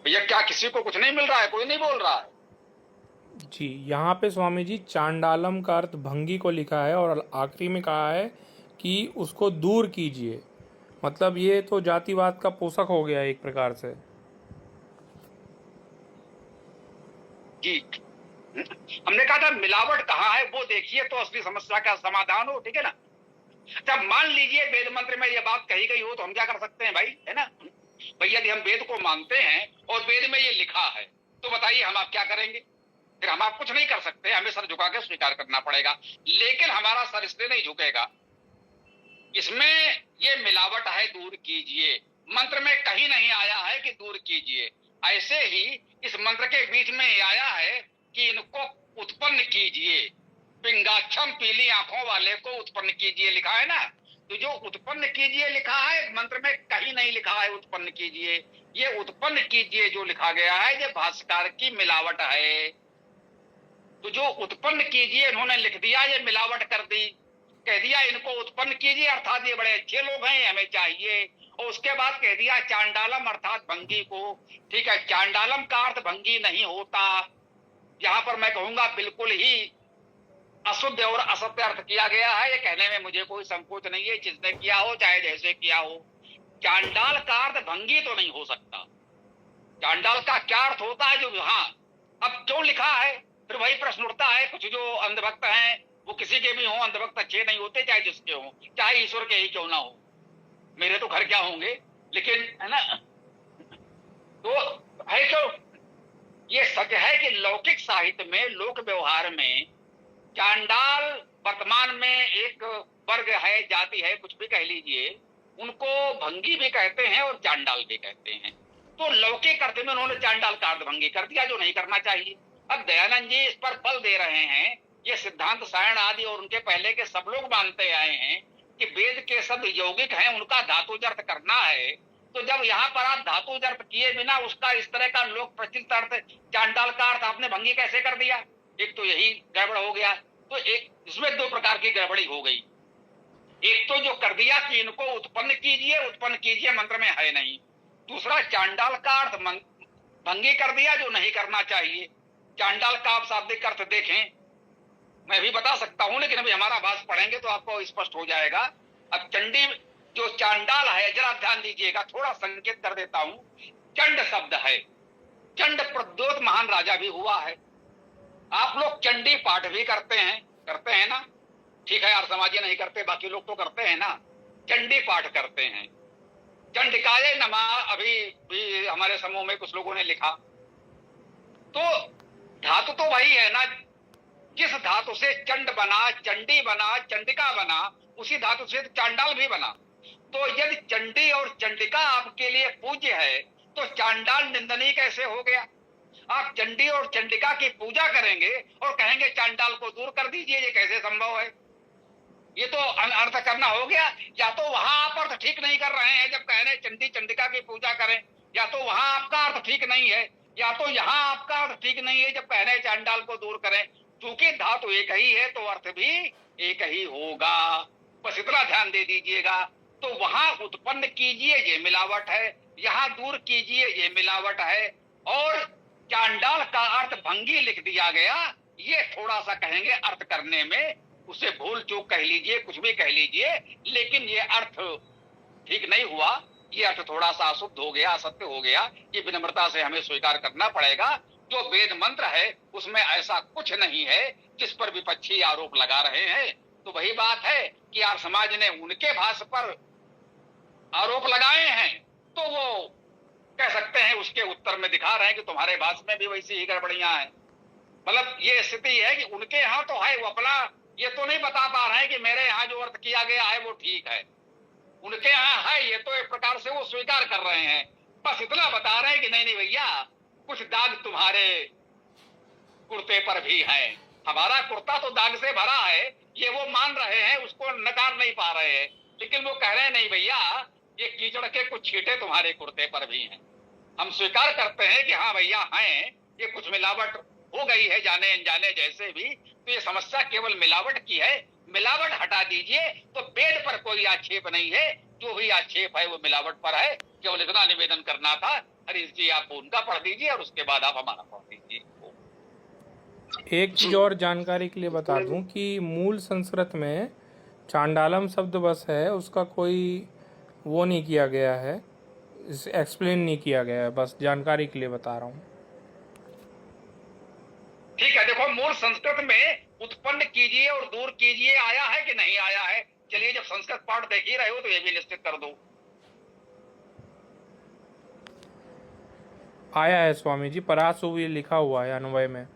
भैया, क्या किसी को कुछ नहीं मिल रहा है? कोई नहीं बोल रहा है? जी, यहाँ पे स्वामी जी चांडालम का अर्थ भंगी को लिखा है और आखिरी में कहा है कि उसको दूर कीजिए। मतलब ये तो जातिवाद का पोषक हो गया एक प्रकार से। जी। हमने कहा था मिलावट कहाँ है वो देखिए तो असली समस्या का समाधान हो, ठीक है ना। जब मान लीजिए वेद मंत्र में ये बात कही गई हो तो हम क्या कर सकते हैं भाई, है ना। भाई यदि हम वेद को मानते हैं और वेद में ये लिखा है तो बताइए हम आप क्या करेंगे। फिर हम आप कुछ नहीं कर सकते, हमें सर झुका के स्वीकार करना पड़ेगा। लेकिन हमारा सर इसलिए नहीं झुकेगा, इसमें ये मिलावट है दूर कीजिए, मंत्र में कहीं नहीं आया है कि दूर कीजिए। ऐसे ही इस मंत्र के बीच में आया है कि इनको उत्पन्न कीजिए, पिंगाक्षम पीली आंखों वाले को उत्पन्न कीजिए लिखा है ना। तो जो उत्पन्न कीजिए लिखा है मंत्र में कहीं नहीं लिखा है उत्पन्न कीजिए। ये उत्पन्न कीजिए जो लिखा गया है ये भाष्यकार की मिलावट है। तो जो उत्पन्न कीजिए इन्होंने लिख दिया, ये मिलावट कर दी, कह दिया इनको उत्पन्न कीजिए अर्थात ये बड़े अच्छे लोग हैं हमें चाहिए। और उसके बाद कह दिया चांडालम अर्थात भंगी को। ठीक है, चांडालम का अर्थ भंगी नहीं होता, यहां पर मैं कहूंगा बिल्कुल ही अशुद्ध और असत्य अर्थ किया गया है। ये कहने में मुझे कोई संकोच नहीं है, जिसने किया हो चाहे जैसे किया हो। चांडाल का अर्थ भंगी तो नहीं हो सकता। चांडाल का क्या अर्थ होता है जो, हाँ अब क्यों लिखा है फिर वही प्रश्न उठता है। कुछ जो अंधभक्त हैं वो किसी के भी हों, अंधभक्त अच्छे नहीं होते चाहे जिसके हों, चाहे ईश्वर के ही क्यों ना हो। मेरे तो घर क्या होंगे, लेकिन है ना। तो है क्यों, ये सच है कि लौकिक साहित्य में लोक व्यवहार में चांडाल वर्तमान में एक वर्ग है, जाति है, कुछ भी कह लीजिए, उनको भंगी भी कहते हैं और चांडाल भी कहते हैं। तो लौकिक अर्थ में उन्होंने चांडाल का अर्थ भंगी कर दिया जो नहीं करना चाहिए। अब दयानंद जी इस पर बल दे रहे हैं, ये सिद्धांत सायण आदि और उनके पहले के सब लोग मानते आए हैं कि वेद के शब्द यौगिक हैं, उनका धातुजर्थ करना है। तो जब यहाँ पर आप धातुजर्थ किए बिना उसका इस तरह का लोक प्रचलित अर्थ चांडाल का अर्थ आपने भंगी कैसे कर दिया, एक तो यही गड़बड़ हो गया। तो एक इसमें दो प्रकार की गड़बड़ी हो गई। एक तो जो कर दिया कि इनको उत्पन्न कीजिए मंत्र में है नहीं। दूसरा चांडाल का अर्थ भंगी कर दिया जो नहीं करना चाहिए। चांडाल का आप शाब्दिक अर्थ देखें, मैं भी बता सकता हूं लेकिन अभी हमारा भाष पढ़ेंगे तो आपको स्पष्ट हो जाएगा। अब चंडी जो चांडाल है जरा ध्यान दीजिएगा, थोड़ा संकेत कर देता हूं। चंड शब्द है, चंड प्रद्योत महान राजा भी हुआ है। आप लोग चंडी पाठ भी करते हैं ना। ठीक है, यार समाजी नहीं करते, बाकी लोग तो करते हैं ना, चंडी पाठ करते हैं। चंडिकाय नमः अभी भी हमारे समूह में कुछ लोगों ने लिखा। तो धातु तो वही है ना, जिस धातु से चंड बना, चंडी बना, चंडिका बना, उसी धातु से चांडाल भी बना। तो यदि चंडी और चंडिका आपके लिए पूज्य है तो चांडाल निंदनीय कैसे हो गया। आप चंडी और चंडिका की पूजा करेंगे और कहेंगे चांडाल को दूर कर दीजिए, ये कैसे संभव है। ये तो अनर्थ करना हो गया। या तो वहां आप अर्थ ठीक नहीं कर रहे हैं जब कह रहे चंडी चंडिका की पूजा करें, या तो वहां आपका अर्थ ठीक नहीं है, या तो यहाँ आपका अर्थ ठीक नहीं है जब कह रहे चांडाल को दूर करें। क्योंकि धातु एक ही है तो अर्थ भी एक ही होगा, बस इतना ध्यान दे दीजिएगा। तो वहां उत्पन्न कीजिए ये मिलावट है, यहाँ दूर कीजिए ये मिलावट है, और चांडाल का अर्थ भंगी लिख दिया गया। ये थोड़ा सा कहेंगे अर्थ करने में उसे भूल चूक कह लीजिए, कुछ भी कह लीजिए, लेकिन ये अर्थ ठीक नहीं हुआ, ये अर्थ थोड़ा सा अशुद्ध हो गया, असत्य हो गया। ये विनम्रता से हमें स्वीकार करना पड़ेगा। जो वेद मंत्र है उसमें ऐसा कुछ नहीं है जिस पर विपक्षी आरोप लगा रहे हैं। तो वही बात है कि आप समाज ने उनके भाष्य पर आरोप लगाए हैं तो वो कह सकते हैं उसके उत्तर में दिखा रहे हैं कि तुम्हारे भाष्य में भी वैसी ही गड़बड़ियां हैं। मतलब ये स्थिति है कि उनके यहाँ तो है, वो अपना ये तो नहीं बता पा रहे हैं कि मेरे यहाँ जो अर्थ किया गया है वो ठीक है। उनके यहाँ है ये तो एक प्रकार से वो स्वीकार कर रहे हैं, बस इतना बता रहे हैं कि नहीं भैया कुछ दाग तुम्हारे कुर्ते पर भी है। हमारा कुर्ता तो दाग से भरा है, ये वो मान रहे हैं, उसको नकार नहीं पा रहे हैं, लेकिन वो कह रहे हैं नहीं भैया ये कीचड़ के कुछ छींटे तुम्हारे कुर्ते पर भी हैं। हम स्वीकार करते हैं कि हाँ भैया हैं, ये कुछ मिलावट हो गई है जाने अनजाने जैसे भी। तो ये समस्या केवल मिलावट की है, मिलावट हटा दीजिए तो वेद पर कोई आक्षेप नहीं है। जो भी आक्षेप है वो मिलावट पर है। केवल इतना निवेदन करना था। हरीश जी आप उनका पढ़ दीजिए और उसके बाद आप हमारा पढ़ दीजिए। एक चीज और जानकारी के लिए बता दूं कि मूल संस्कृत में चांडालम शब्द बस है, उसका कोई वो नहीं किया गया है, एक्सप्लेन नहीं किया गया है, बस जानकारी के लिए बता रहा हूँ। ठीक है, देखो मूल संस्कृत में उत्पन्न कीजिए और दूर कीजिए आया है कि नहीं आया है? चलिए, जब संस्कृत पाठ देख ही रहे हो तो ये भी निश्चित कर दो। आया है स्वामी जी, परासु ये लिखा हुआ है अन्वय में।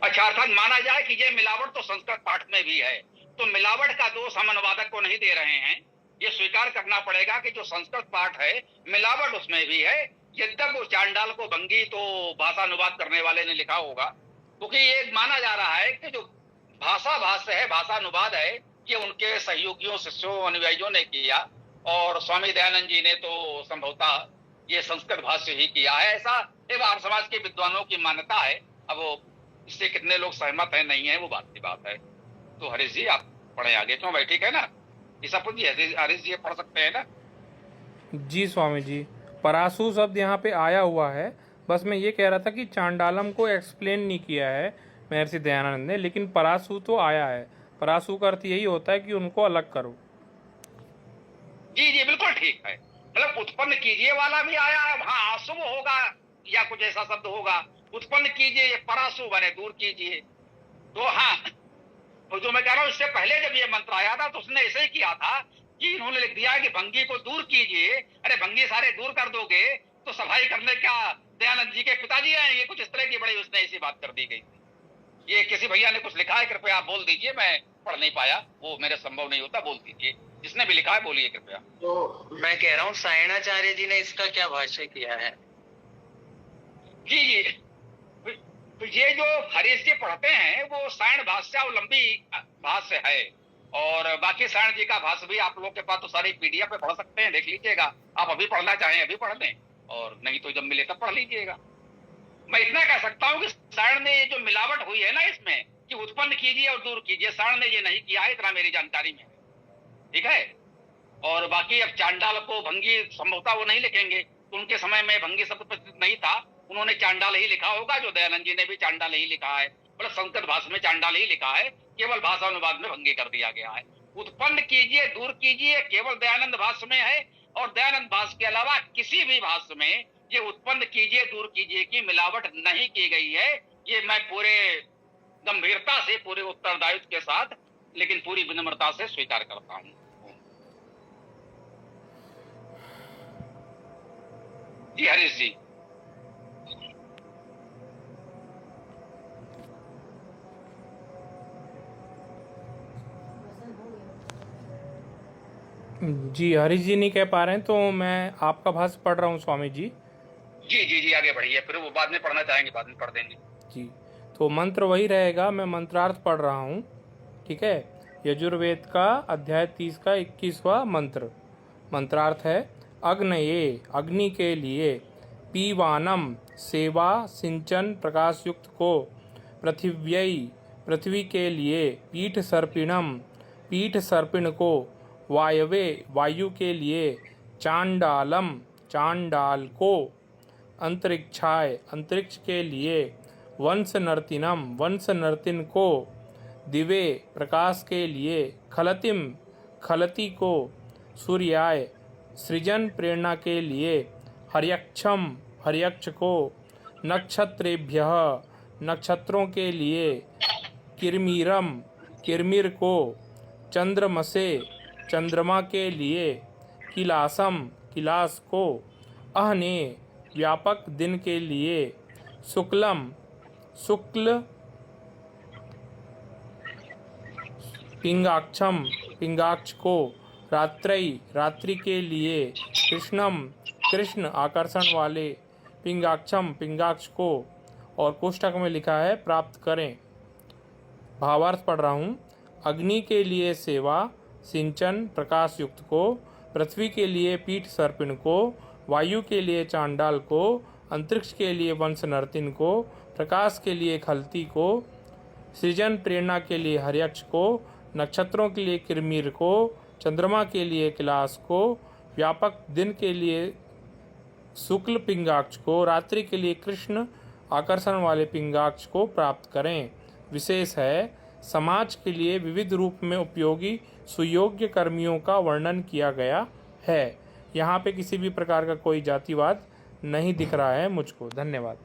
अच्छा, अर्थात माना जाए कि ये मिलावट तो संस्कृत पाठ में भी है, तो मिलावट का दोष हम अनुवादक को नहीं दे रहे हैं। ये स्वीकार करना पड़ेगा कि जो संस्कृत पाठ है मिलावट उसमें भी है। यद्यप वो चांडाल को भंगी तो भाषानुवाद करने वाले ने लिखा होगा, क्योंकि ये माना जा रहा है कि जो भाषा भाष्य है, भाषानुवाद है, ये उनके सहयोगियों, शिष्यों, अनुयायियों ने किया, और स्वामी दयानंद जी ने तो संभवतः ये संस्कृत भाष्य ही किया है। ऐसा एक आर्य समाज के विद्वानों की मान्यता है। अब वो इससे कितने लोग सहमत है नहीं है वो बात की बात है। तो हरीश जी आप पढ़े आगे, क्यों भाई? ठीक है ना, ईसा जी हरीश जी पढ़ सकते हैं ना? जी स्वामी जी, परासु शब्द यहाँ पे आया हुआ है। बस मैं ये कह रहा था कि चांडालम को एक्सप्लेन नहीं किया है महर्षि दयानंद ने, लेकिन परासु तो आया है। परासु का अर्थ यही होता है कि उनको अलग करो। जी जी बिल्कुल ठीक है। मतलब उत्पन्न कीजिए वाला भी आया है, वहां अशुभ होगा या कुछ ऐसा शब्द होगा। उत्पन्न कीजिए, ये परासु बने दूर कीजिए। तो हाँ, तो जो मैं कह रहा हूं, इससे पहले जब ये मंत्र आया था तो उसने ऐसे ही किया था कि इन्होंने लिख दिया कि भंगी को दूर कीजिए। अरे भंगी सारे दूर कर दोगे तो सफाई करने क्या दयानंद जी के पिताजी आएंगे? कुछ इस तरह की बड़ी उसने ऐसी बात कर दी गई। ये किसी भैया ने कुछ लिखा है, कृपया आप बोल दीजिए, मैं पढ़ नहीं पाया, वो मेरे संभव नहीं होता, बोल दीजिए। जिसने भी लिखा है बोलिए कृपया। तो मैं कह रहा हूँ सायणाचार्य जी ने इसका क्या भाष्य किया है? जी जी, तो ये जो हरीश जी पढ़ते हैं वो सायण भाष्य और लंबी भाष्य है, और बाकी सायण जी का भाष्य भी आप लोग के पास तो सारी पीडीएफ पे पढ़ सकते हैं, देख लीजिएगा। आप अभी पढ़ना चाहें अभी पढ़ लें, और नहीं तो जब मिले तब पढ़ लीजिएगा। मैं इतना कह सकता हूँ कि सायण ने ये जो मिलावट हुई है ना इसमें, कि उत्पन्न कीजिए और दूर कीजिए, सायण ने ये नहीं किया है, इतना मेरी जानकारी में, ठीक है। और बाकी अब चांडाल को भंगी संभवतः वो नहीं लिखेंगे, तो उनके समय में भंगी शब्द प्रचलित नहीं था, उन्होंने चांडाल ही लिखा होगा। जो दयानंद जी ने भी चांडाल ही लिखा है, मतलब संस्कृत भाषा में चांडाल ही लिखा है, केवल भाषा अनुवाद में भंगी कर दिया गया है। उत्पन्न कीजिए दूर कीजिए केवल दयानंद भाष्य में है, और दयानंद भाष्य के अलावा किसी भी भाष्य में ये उत्पन्न कीजिए दूर कीजिए की मिलावट नहीं की गई है। ये मैं पूरे गंभीरता से, पूरे उत्तरदायित्व के साथ, लेकिन पूरी विनम्रता से स्वीकार करता हूं। जी हरीश जी। जी हरीश जी नहीं कह पा रहे हैं तो मैं आपका भाष्य पढ़ रहा हूँ स्वामी जी। जी जी जी आगे बढ़िए, फिर वो बाद में पढ़ना चाहेंगे बाद में पढ़ देंगे। जी, तो मंत्र वही रहेगा, मैं मंत्रार्थ पढ़ रहा हूँ, ठीक है। यजुर्वेद का अध्याय 30 का 21वां मंत्र। मंत्रार्थ है, अग्नये, अग्नि के लिए, पीवानम, सेवा सिंचन प्रकाश युक्त को, पृथिव्यै, पृथ्वी के लिए, पीठ सर्पिणम, पीठ सर्पिण को, वायवे, वायु के लिए, चांडालम, चांडाल को, अंतरिक्षाय, अंतरिक्ष के लिए, वंश नर्तिनम, वंश नर्तिन को, दिवे, प्रकाश के लिए, खलतिम, खलती को, सूर्याय, सृजन प्रेरणा के लिए, हर्यक्षम, हर्यक्ष को, नक्षत्रेभ्यः, नक्षत्रों के लिए, किरमीरम, किरमिर को, चंद्रमसे, चंद्रमा के लिए, किलासम, किलास को, अहने, व्यापक दिन के लिए, शुक्लम, शुक्ल, पिंगाक्षम, पिंगाक्ष को, रात्रई, रात्रि के लिए, कृष्णम, कृष्ण आकर्षण वाले, पिंगाक्षम, पिंगाक्ष को, और कोष्ठक में लिखा है प्राप्त करें। भावार्थ पढ़ रहा हूँ। अग्नि के लिए सेवा सिंचन प्रकाश युक्त को, पृथ्वी के लिए पीठ सर्पिण को, वायु के लिए चांडाल को, अंतरिक्ष के लिए वंश नर्तिन को, प्रकाश के लिए खलती को, सृजन प्रेरणा के लिए हर्यक्ष को, नक्षत्रों के लिए किरमीर को, चंद्रमा के लिए किलास को, व्यापक दिन के लिए शुक्ल पिंगाक्ष को, रात्रि के लिए कृष्ण आकर्षण वाले पिंगाक्ष को प्राप्त करें। विशेष है, समाज के लिए विविध रूप में उपयोगी सुयोग्य कर्मियों का वर्णन किया गया है। यहाँ पे किसी भी प्रकार का कोई जातिवाद नहीं दिख रहा है मुझको। धन्यवाद।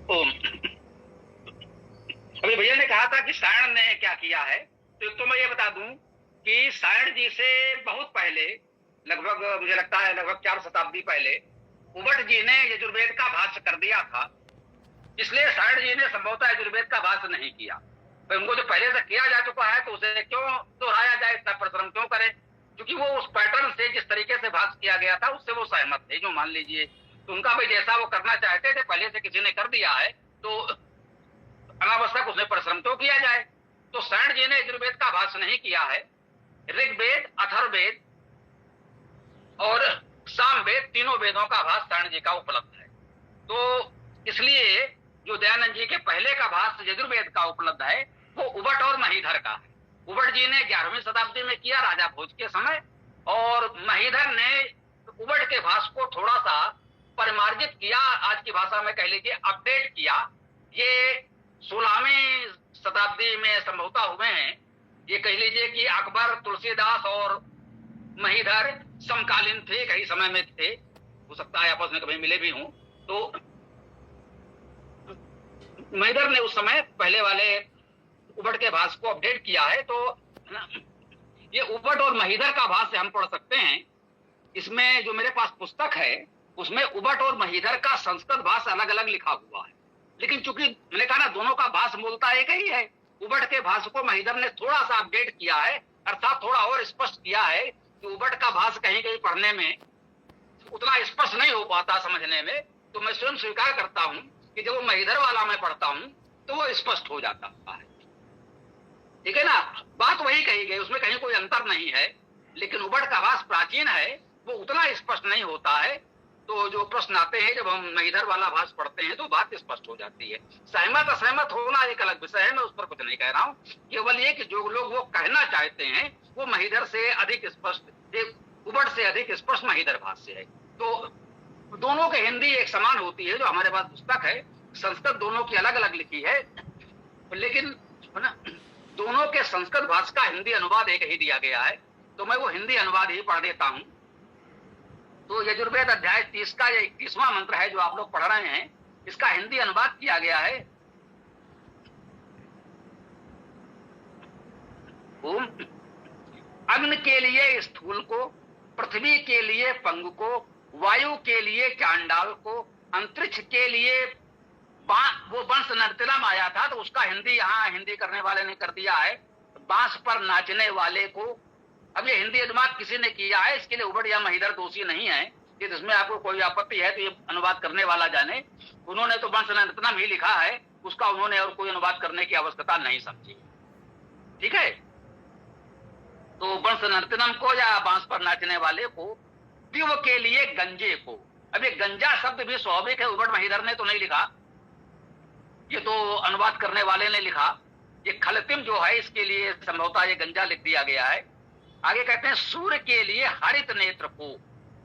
ओम। अभी भैया ने कहा था कि सायण ने क्या किया है, तो मैं ये बता दूं कि सायण जी से बहुत पहले, लगभग मुझे लगता है लगभग 4 शताब्दी पहले, उबट जी ने यजुर्वेद का भाष्य कर दिया था। इसलिए सायण जी ने संभवतः यजुर्वेद का भाष्य नहीं किया। तो उनको जो पहले से किया जा चुका है तो उसे क्यों दोहराया जाए, इतना परिश्रम क्यों करे? क्योंकि वो उस पैटर्न से, जिस तरीके से भाष्य किया गया था, उससे वो सहमत थे, जो मान लीजिए। तो उनका भाई जैसा वो करना चाहते थे, पहले से किसी ने कर दिया है तो अनावश्यक उसमें परिश्रम क्यों किया जाए। तो सायण जी ने यजुर्वेद का भाष्य नहीं किया है। ऋग्वेद, अथर्ववेद और सामवेद, तीनों वेदों का भाष्य सायण जी का उपलब्ध है। तो इसलिए जो दयानंद जी के पहले का भाष्य यजुर्वेद का उपलब्ध है, वो उबट और महीधर का है। उबट जी ने 11वीं शताब्दी में किया राजा भोज के समय, और महीधर ने उबट के भाष्य को थोड़ा सा परिमार्जित किया, आज की भाषा में कह लीजिए अपडेट किया। ये 16वीं शताब्दी में संभवतः हुए हैं। ये कह लीजिए कि अकबर, तुलसीदास और महीधर समकालीन थे, कई समय में थे, हो सकता है आपस में कभी मिले भी हों। तो महीधर ने उस समय पहले वाले उबट के भाष्य को अपडेट किया है। तो ये उबट और महीधर का भाष्य हम पढ़ सकते हैं। इसमें जो मेरे पास पुस्तक है उसमें उबट और महीधर का संस्कृत भाष्य अलग अलग लिखा हुआ है, लेकिन चूंकि मैंने कहा ना दोनों का भाष्य मूलतः एक ही है। उबट के भाष्य को महीधर ने थोड़ा सा अपडेट किया है, अर्थात थोड़ा और स्पष्ट किया है कि उबट का भाष्य कहीं कहीं पढ़ने में उतना स्पष्ट नहीं हो पाता, समझने में। तो मैं स्वयं स्वीकार करता हूं कि जब वो महीधर वाला मैं पढ़ता हूं तो वो स्पष्ट हो जाता है। ठीक है ना, बात वही कही गई, उसमें कहीं कोई अंतर नहीं है। लेकिन उबट का भाष्य प्राचीन है, वो उतना स्पष्ट नहीं होता है। तो जो प्रश्न आते हैं जब हम महीधर वाला भाष्य पढ़ते हैं तो बात स्पष्ट हो जाती है। सहमत असहमत होना एक अलग विषय है, मैं उस पर कुछ नहीं कह रहा हूं। केवल ये कि जो लोग वो कहना चाहते हैं वो महीधर से अधिक स्पष्ट, उबट से अधिक स्पष्ट महीधर भाष्य है। तो दोनों की हिंदी एक समान होती है। जो हमारे पास पुस्तक है, संस्कृत दोनों की अलग अलग लिखी है, लेकिन दोनों के संस्कृत भाष्य का हिंदी अनुवाद एक ही दिया गया है। तो मैं वो हिंदी अनुवाद ही पढ़ देता हूं। तो यजुर्वेद अध्याय 30 का ये 21वां मंत्र है जो आप लोग पढ़ रहे हैं, इसका हिंदी अनुवाद किया गया है। ओम। अग्नि के लिए स्थूल को, पृथ्वी के लिए पंग को, वायु के लिए चांडाल को, अंतरिक्ष के लिए वो वंश नर्तनम आया था तो उसका हिंदी यहाँ हिंदी करने वाले ने कर दिया है बांस पर नाचने वाले को। अब ये हिंदी अनुवाद किसी ने किया है, इसके लिए उबट या महीधर दोषी नहीं है। कि जिसमें आपको कोई आपत्ति है तो ये अनुवाद करने वाला जाने। उन्होंने तो वंश नर्तनम ही लिखा है, उसका उन्होंने और कोई अनुवाद करने की आवश्यकता नहीं समझी। ठीक है, तो वंश नर्तनम को या बांस पर नाचने वाले को, दिव के लिए गंजे को। अब ये गंजा शब्द भी स्वाभाविक है, उबट महीधर ने तो नहीं लिखा, ये तो अनुवाद करने वाले ने लिखा। ये खलतिम जो है इसके लिए संभवतः ये गंजा लिख दिया गया है। आगे कहते हैं सूर्य के लिए हरित नेत्र को,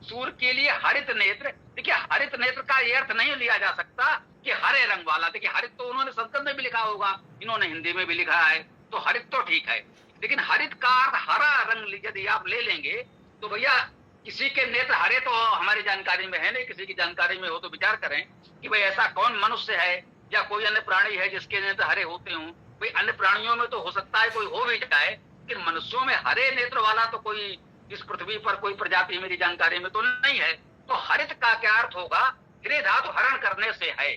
सूर्य के लिए हरित नेत्र। देखिए हरित नेत्र का ये अर्थ नहीं लिया जा सकता कि हरे रंग वाला। देखिए हरित तो उन्होंने संस्कृत में भी लिखा होगा, इन्होंने हिंदी में भी लिखा है, तो हरित तो ठीक है। लेकिन हरित का अर्थ हरा रंग यदि आप ले लेंगे तो भैया किसी के नेत्र हरे तो हमारी जानकारी में है नहीं, किसी की जानकारी में हो तो विचार करें कि भाई ऐसा कौन मनुष्य है या कोई अन्य प्राणी है जिसके नेत्र हरे होते हों। भाई अन्य प्राणियों में तो हो सकता है कोई हो भी जाए, लेकिन मनुष्यों में हरे नेत्र वाला तो कोई इस पृथ्वी पर कोई प्रजाति मेरी जानकारी में तो नहीं है। तो हरित का क्या अर्थ होगा? हृदय धातु हरण करने से है,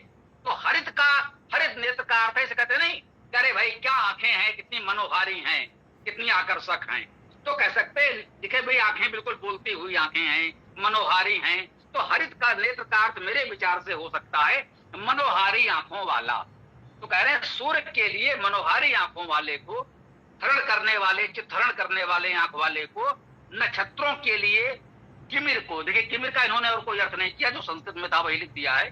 तो हरित का, हरित नेत्र का अर्थ ऐसे कहते नहीं अरे भाई क्या आंखें हैं, कितनी मनोहारी हैं, कितनी आकर्षक हैं। तो कह सकते दिखे भाई आंखें बिल्कुल बोलती हुई आंखें हैं, मनोहारी हैं। तो हरित का नेत्र का अर्थ मेरे विचार से हो सकता है मनोहारी आंखों वाला। तो कह रहे हैं सूर्य के लिए मनोहारी आंखों वाले को, हरण करने वाले, चित्तहरण करने वाले आंख वाले को, नक्षत्रों के लिए किमिर को। देखिए किमिर का इन्होंने और कोई अर्थ नहीं किया, जो संस्कृत में था वही लिख दिया है।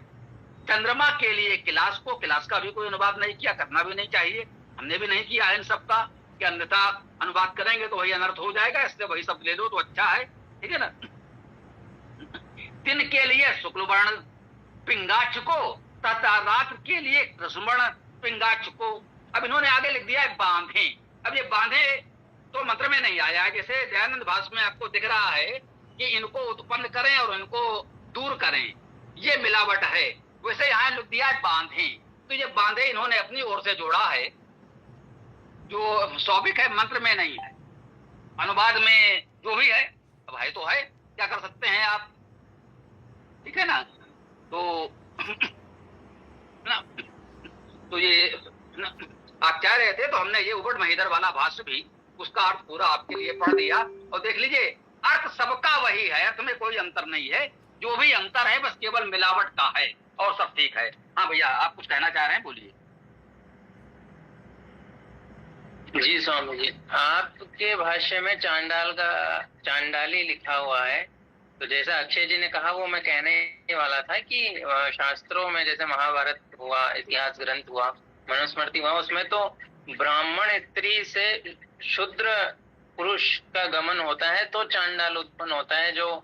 चंद्रमा के लिए किलास को, किलास का भी कोई अनुवाद नहीं किया, करना भी नहीं चाहिए, हमने भी नहीं किया है इन सबका, कि अन्यथा अनुवाद करेंगे तो वही अनर्थ हो जाएगा, इसलिए वही सब ले लो तो अच्छा है। ठीक है ना। दिन के लिए शुक्ल वर्ण पिंगाच को तथा रात के लिए कृष्ण पिंगाच को। अब इन्होंने आगे लिख दिया है बांधे। अब ये बांधे तो मंत्र में नहीं आया है, जैसे दयानंद भाष्य में आपको दिख रहा है कि इनको उत्पन्न करें और इनको दूर करें, ये मिलावट है। वैसे यहाँ लिख दिया है बांधे, तो ये बांधे इन्होंने अपनी ओर से जोड़ा है, जो स्वाभाविक है, मंत्र में नहीं है, अनुवाद में जो भी है, अब है तो है, क्या कर सकते हैं आप, ठीक है ना। तो ना, तो ये ना, आप कह रहे थे, तो हमने ये उबड़ महीधर वाला भाष्य भी उसका अर्थ पूरा आपके लिए पढ़ दिया, और देख लीजिए अर्थ सबका वही है, अर्थ में कोई अंतर नहीं है, जो भी अंतर है बस केवल मिलावट का है, और सब ठीक है। हाँ भैया, आप कुछ कहना चाह रहे हैं, बोलिए। जी स्वामी जी, आपके भाष्य में चांडाली लिखा हुआ है, तो जैसा अक्षय जी ने कहा वो मैं कहने वाला था कि शास्त्रों में जैसे महाभारत हुआ, इतिहास ग्रंथ हुआ, मनुस्मृति हुआ, उसमें तो ब्राह्मण स्त्री से शूद्र पुरुष का गमन होता है तो चांडाल उत्पन्न होता है, जो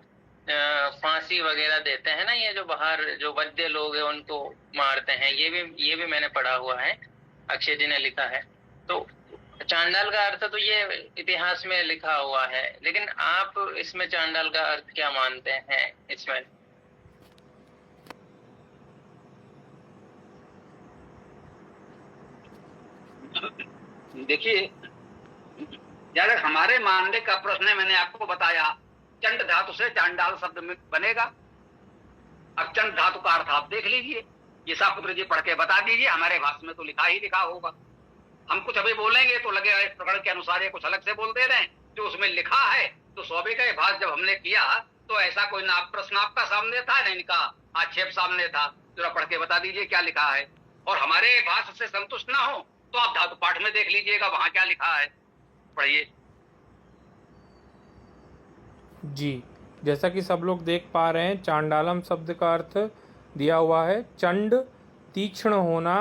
फांसी वगैरह देते हैं ना, ये जो बाहर जो वैद्य लोग हैं उनको मारते हैं, ये भी मैंने पढ़ा हुआ है, अक्षय जी ने लिखा है। तो चांडाल का अर्थ तो ये इतिहास में लिखा हुआ है, लेकिन आप इसमें चांडाल का अर्थ क्या मानते हैं इसमें? देखिए, यार हमारे मानने का प्रश्न है, मैंने आपको बताया चंड धातु से चांडाल शब्द में बनेगा। अब चंड धातु का अर्थ आप देख लीजिए, ये सापुत्र जी पढ़ के बता दीजिए, हमारे भाष्य में तो लिखा ही लिखा होगा। हम कुछ अभी बोलेंगे तो लगे इस प्रकरण के अनुसार ये कुछ अलग से बोल दे रहे हैं, जो उसमें लिखा है तो स्वाभाविक है। भाष्य जब हमने किया तो ऐसा कोई ना प्रश्न आपका सामने था, ना इनका आक्षेप सामने था, जरा पढ़ के बता दीजिए क्या लिखा है। और हमारे भाष्य से संतुष्ट ना हो तो आप धातु पाठ में देख लीजिएगा, वहां क्या लिखा है, पढ़िए। जी, जैसा कि सब लोग देख पा रहे हैं, चांडालम शब्द का अर्थ दिया हुआ है चंड, तीक्ष्ण होना,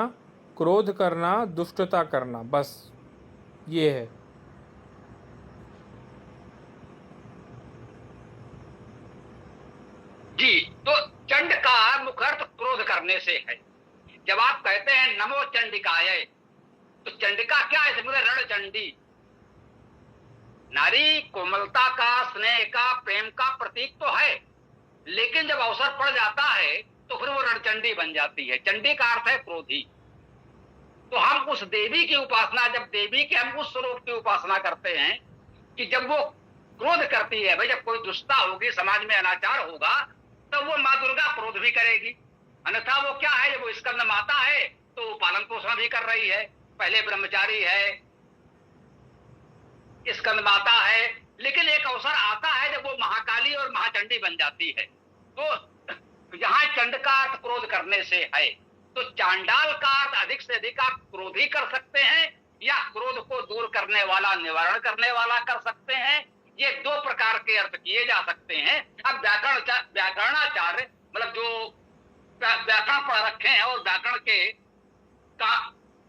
क्रोध करना, दुष्टता करना, बस ये है। जी, तो चंड का मुख अर्थ क्रोध करने से है। जब आप कहते हैं नमो चंडिकाय, तो चंडिका क्या है, रण चंडी, नारी कोमलता का, स्नेह का, प्रेम का प्रतीक तो है, लेकिन जब अवसर पड़ जाता है तो फिर वो रणचंडी बन जाती है। चंडी का अर्थ है क्रोधी। तो हम उस देवी की उपासना, जब देवी के हम उस स्वरूप की उपासना करते हैं कि जब वो क्रोध करती है, भाई जब कोई दुष्टता होगी, समाज में अनाचार होगा, तो वो माँ दुर्गा क्रोध भी करेगी। अन्यथा वो क्या है, जब वो स्कंद माता है तो वो पालन पोषण भी कर रही है, पहले ब्रह्मचारी है, स्कंद माता है, लेकिन एक अवसर आता है जब वो महाकाली और महाचंडी बन जाती है। तो यहाँ चंड का अर्थ क्रोध करने से है, तो चांडाल का अर्थ अधिक से अधिक आप क्रोधी कर सकते हैं या क्रोध को दूर करने वाला, निवारण करने वाला कर सकते हैं। ये दो प्रकार के अर्थ किए जा सकते हैं। अब व्याकरणाचार्य मतलब जो व्याकरण पढ़ रखे हैं और व्याकरण के का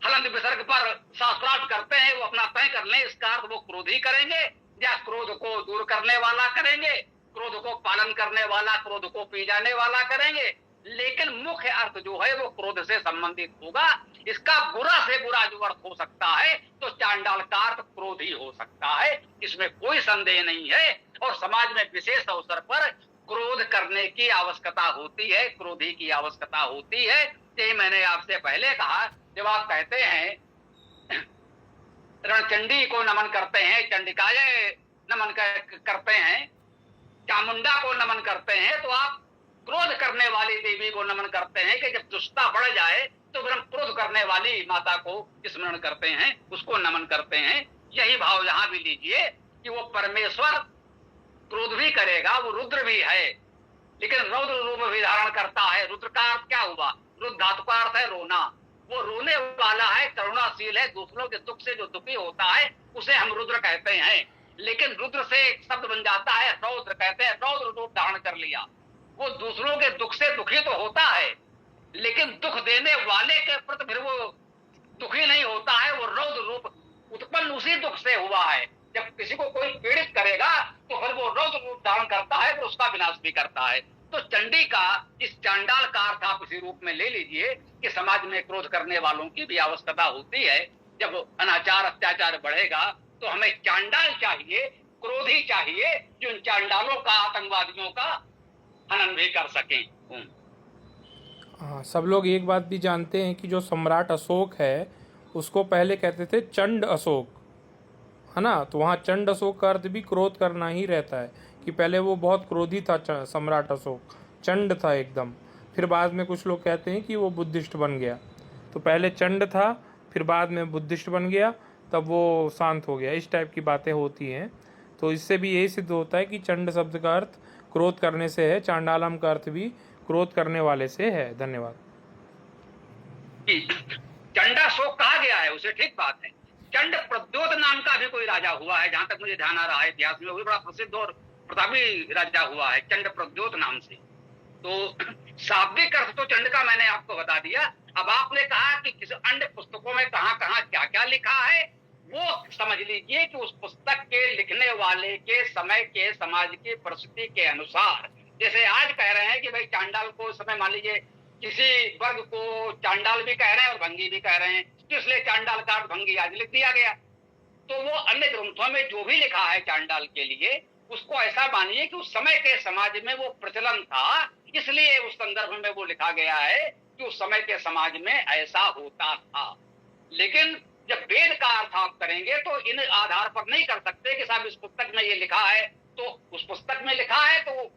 हलंत विसर्ग पर शास्त्रार्थ करते हैं, वो अपना तय कर लें, इसका अर्थ वो क्रोधी करेंगे या क्रोध को दूर करने वाला करेंगे, क्रोध को पालन करने वाला, क्रोध को पी जाने वाला करेंगे। लेकिन मुख्य अर्थ जो है वो क्रोध से संबंधित होगा। इसका बुरा से बुरा जो अर्थ हो सकता है तो चांडाल का अर्थ क्रोधी हो सकता है, इसमें कोई संदेह नहीं है। और समाज में विशेष अवसर पर क्रोध करने की आवश्यकता होती है, क्रोधी की आवश्यकता होती है। यही मैंने आपसे पहले कहा, जब आप कहते हैं रणचंडी को नमन करते हैं, चंडिकाय नमन करते हैं, चामुंडा को नमन करते हैं, तो आप क्रोध करने वाली देवी को नमन करते हैं कि जब दुष्टता बढ़ जाए तो फिर हम क्रोध करने वाली माता को स्मरण करते हैं, उसको नमन करते हैं। यही भाव यहाँ भी लीजिए कि वो परमेश्वर क्रोध भी करेगा, वो रुद्र भी है, लेकिन रौद्र रूप भी धारण करता है। रुद्र का अर्थ क्या हुआ, रुद्र धातु का अर्थ है रोना, वो रोने वाला है, करुणाशील है, दूसरों के दुख से जो दुखी होता है उसे हम रुद्र कहते हैं। लेकिन रुद्र से एक शब्द बन जाता है रौद्र, कहते हैं रौद्र रूप धारण कर लिया। वो दूसरों के दुख से दुखी तो होता है, लेकिन दुख देने वाले के प्रति फिर वो दुखी नहीं होता है, वो रौद्र रूप उत्पन्न उसी दुख से हुआ है। जब किसी को कोई पीड़ित करेगा तो फिर वो रौद्र रूप धारण करता है, तो उसका विनाश भी करता है। तो चंडी का, इस चांडाल का अर्थ आप इसी रूप में ले लीजिए कि समाज में क्रोध करने वालों की भी आवश्यकता होती है। जब अनाचार अत्याचार बढ़ेगा तो हमें चांडाल चाहिए, क्रोधी चाहिए, जो इन चांडालों का, आतंकवादियों का हनन भी कर सकें। हाँ, सब लोग एक बात भी जानते हैं कि जो सम्राट अशोक है उसको पहले कहते थे चंड अशोक, है ना। तो वहाँ चंड अशोक का अर्थ भी क्रोध करना ही रहता है कि पहले वो बहुत क्रोधी था सम्राट अशोक, चंड था एकदम। फिर बाद में कुछ लोग कहते हैं कि वो बुद्धिस्ट बन गया। तो पहले चंड था, फिर बाद में बुद्धिस्ट बन गया, तब वो शांत हो गया। इस टाइप की बातें होती हैं। तो इससे भी यही सिद्ध होता है कि चंड शब्द का अर्थ क्रोध करने से है, चांडालम का अर्थ भी क्रोध करने वाले से है। धन्यवाद। चंडाशोक कहा गया है उसे, ठीक बात है। चंड प्रद्योत नाम का भी कोई राजा हुआ है, जहां तक मुझे ध्यान आ रहा है इतिहास में, वो भी बड़ा प्रसिद्ध और प्रतापी राजा हुआ है चंड प्रद्योत नाम से। तो शाब्दिक अर्थ तो चंड का मैंने आपको बता दिया। अब आपने कहा कि किसी अन्य पुस्तकों में कहां कहां क्या क्या लिखा है, वो समझ लीजिए कि उस पुस्तक के लिखने वाले के समय के समाज की परिस्थिति के अनुसार, जैसे आज कह रहे हैं कि भाई चांडाल को समय मान लीजिए किसी वर्ग को चांडाल भी कह रहे हैं और भंगी भी कह रहे हैं, तो इसलिए चांडाल का अर्थ भंगी आज लिख दिया गया। तो वो अन्य ग्रंथों में जो भी लिखा है चांडाल के लिए, उसको ऐसा मानिए कि उस समय के समाज में वो प्रचलन था, इसलिए उस संदर्भ में वो लिखा गया है कि उस समय के समाज में ऐसा होता था। लेकिन जब वेद का अर्थ आप करेंगे तो इन आधार पर नहीं कर सकते कि साहब इस पुस्तक में ये लिखा है तो उस पुस्तक में लिखा है। तो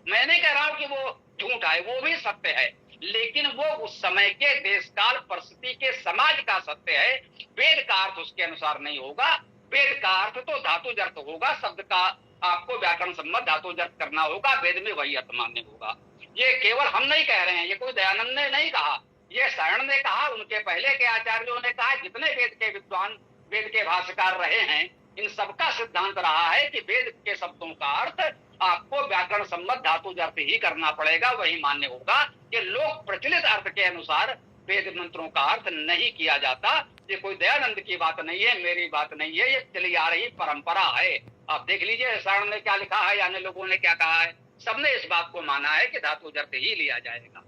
मैं नहीं कह रहा हूं कि वो झूठ है, वो भी सत्य है, लेकिन वो उस समय के देश काल परिस्थिति के समाज का सत्य है। वेद का अर्थ उसके अनुसार नहीं होगा। वेद का अर्थ तो धातु जर्थ होगा, शब्द का आपको व्याकरण सम्मत धातु जर्थ करना होगा, वेद में वही अर्थ मान्य होगा। ये केवल हम नहीं कह रहे हैं, ये कोई दयानंद ने नहीं कहा, ये सायण ने कहा, उनके पहले के आचार्यों ने कहा, जितने वेद के विद्वान वेद के भाष्यकार रहे हैं, इन सबका सिद्धांत रहा है कि वेद के शब्दों का अर्थ आपको व्याकरण सम्मत धातु जर्थ ही करना पड़ेगा, वही मान्य होगा। ये लोक प्रचलित अर्थ के अनुसार वेद मंत्रों का अर्थ नहीं किया जाता। ये कोई दयानंद की बात नहीं है, मेरी बात नहीं है, ये चली आ रही परंपरा है। आप देख लीजिए सायण ने क्या लिखा है, अन्य लोगों ने क्या कहा है, सबने इस बात को माना है कि धातु जर्थ ही लिया जाएगा।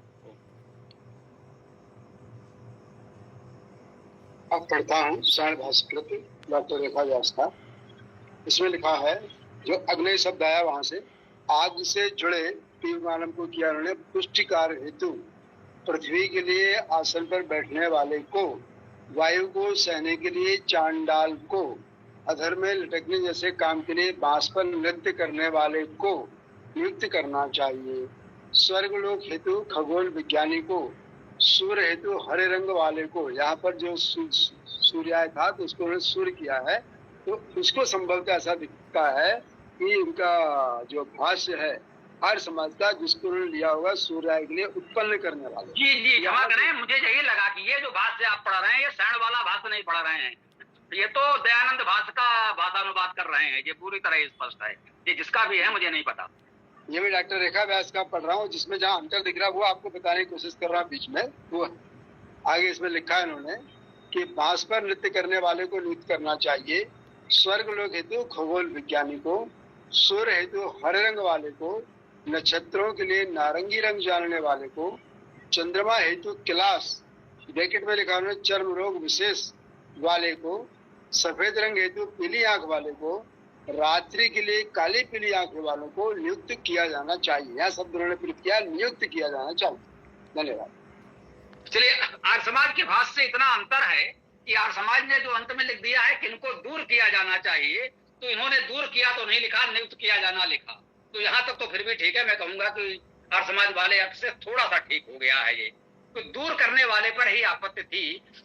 अब पढ़ता हूँ सायण भास्कृत डॉक्टर रेखा व्यास का। इसमें लिखा है, जो अग्नि शब्द आया वहां से, आग से जुड़े तीव्रमानम को किया उन्होंने पुष्टिकार हेतु, पृथ्वी के लिए आसन पर बैठने वाले को, वायु को सहने के लिए चांडाल को, अधर में लटकने जैसे काम के लिए बांस पर नृत्य करने वाले को नियुक्त करना चाहिए। स्वर्गलोक हेतु खगोल विज्ञानी को, सूर्य हेतु हरे रंग वाले को, यहाँ पर जो सूर्य था तो उसको उन्होंने सूर्य किया है, तो उसको संभवतः ऐसा दिखता है कि इनका जो भाष्य है हर समाज का, जिसको उन्होंने लिया होगा सूर्य के लिए उत्पन्न करने वाले। जी जी क्षमा करें, मुझे यही लगा कि ये जो भाष्य आप पढ़ रहे हैं ये सायण वाला भाष्य नहीं पढ़ रहे हैं, ये तो दयानंद भाष्य का भाषानुवाद कर रहे हैं। ये पूरी तरह स्पष्ट है, ये जिसका भी है मुझे नहीं पता। ये मैं डॉक्टर रेखा व्यास का पढ़ रहा हूँ, जिसमें जहाँ अंतर दिख रहा है वो आपको बताने की कोशिश कर रहा हूँ बीच में। वो आगे इसमें लिखा है इन्होंने कि बांस पर नृत्य करने वाले को नियुक्त करना चाहिए। स्वर्ग लोक हेतु खगोल विज्ञानी को, सूर्य हेतु हरे रंग वाले को, नक्षत्रों के लिए नारंगी रंग जानने वाले को, चंद्रमा हेतु क्लास ब्रैकेट में लिखा उन्होंने चर्म रोग विशेष वाले को, सफेद रंग हेतु पीली आंख वाले को, रात्रि के लिए काली पीली आंख वालों को नियुक्त किया जाना चाहिए। यह शब्द उन्होंने प्रयुक्त किया, नियुक्त किया जाना चाहिए। धन्यवाद। चलिए, आर्य समाज के भाष्य से इतना अंतर है कि आर्य समाज ने जो अंत में लिख दिया है कि इनको दूर किया जाना चाहिए, तो इन्होंने दूर किया तो नहीं लिखा, नियुक्त किया जाना लिखा। तो यहाँ तक तो फिर भी ठीक है, मैं कहूंगा कि आर्य समाज वाले अर्थ से थोड़ा सा ठीक हो गया है। ये तो दूर करने वाले पर ही आपत्ति थी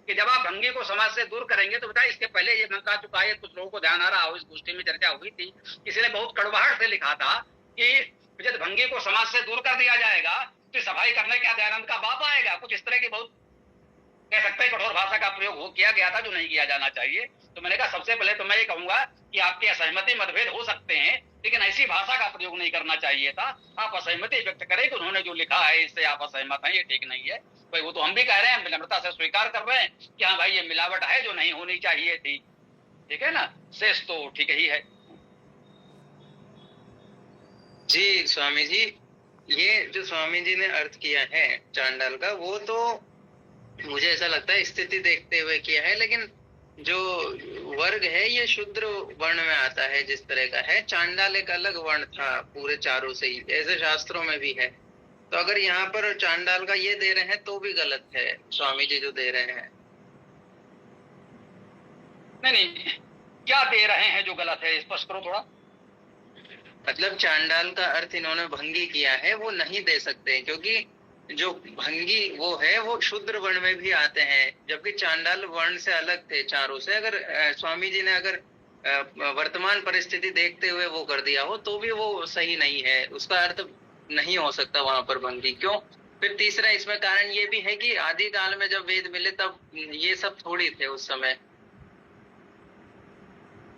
कि जब आप भंगी को समाज से दूर करेंगे, तो बताइए इसके पहले ये मैं कह चुका है, कुछ लोगों को ध्यान आ रहा हो, इस गोष्ठी में चर्चा हुई थी, किसी ने बहुत कड़वाहट से लिखा था कि जब भंगी को समाज से दूर कर दिया जाएगा तो सफाई करने का दयानंद का बाप आएगा। कुछ इस तरह की बहुत कह सकते हैं कठोर भाषा का प्रयोग किया गया था, जो नहीं किया जाना चाहिए। तो मैंने कहा सबसे पहले तो मैं ये कहूंगा कि आपके असहमति मतभेद हो सकते हैं, लेकिन ऐसी भाषा का प्रयोग नहीं करना चाहिए था। आप असहमति व्यक्त करें कि उन्होंने जो लिखा है इससे आप असहमत हैं, ये ठीक नहीं है भाई। वो तो हम भी कह रहे हैं, विनम्रता से स्वीकार कर रहे हैं कि हाँ भाई ये मिलावट है जो नहीं होनी चाहिए थी, ठीक है ना। शेष तो ठीक ही है। जी स्वामी जी, ये जो स्वामी जी ने अर्थ किया है चांडाल का, वो तो मुझे ऐसा लगता है स्थिति देखते हुए किया है, लेकिन जो वर्ग है ये शूद्र वर्ण में आता है जिस तरह का है। चांडाल एक अलग वर्ण था पूरे चारों से ही, ऐसे शास्त्रों में भी है। तो अगर यहाँ पर चांडाल का ये दे रहे हैं तो भी गलत है, स्वामी जी जो दे रहे हैं। नहीं, क्या दे रहे हैं जो गलत है, स्पष्ट करो थोड़ा। मतलब चांडाल का अर्थ इन्होंने भंगी किया है, वो नहीं दे सकते, क्योंकि जो भंगी वो है वो शूद्र वर्ण में भी आते हैं, जबकि चांडाल वर्ण से अलग थे चारों से। अगर स्वामी जी ने अगर वर्तमान परिस्थिति देखते हुए वो कर दिया हो तो भी वो सही नहीं है, उसका अर्थ नहीं हो सकता वहां पर भंगी। क्यों? फिर तीसरा इसमें कारण ये भी है कि आदि काल में जब वेद मिले तब ये सब थोड़ी थे उस समय।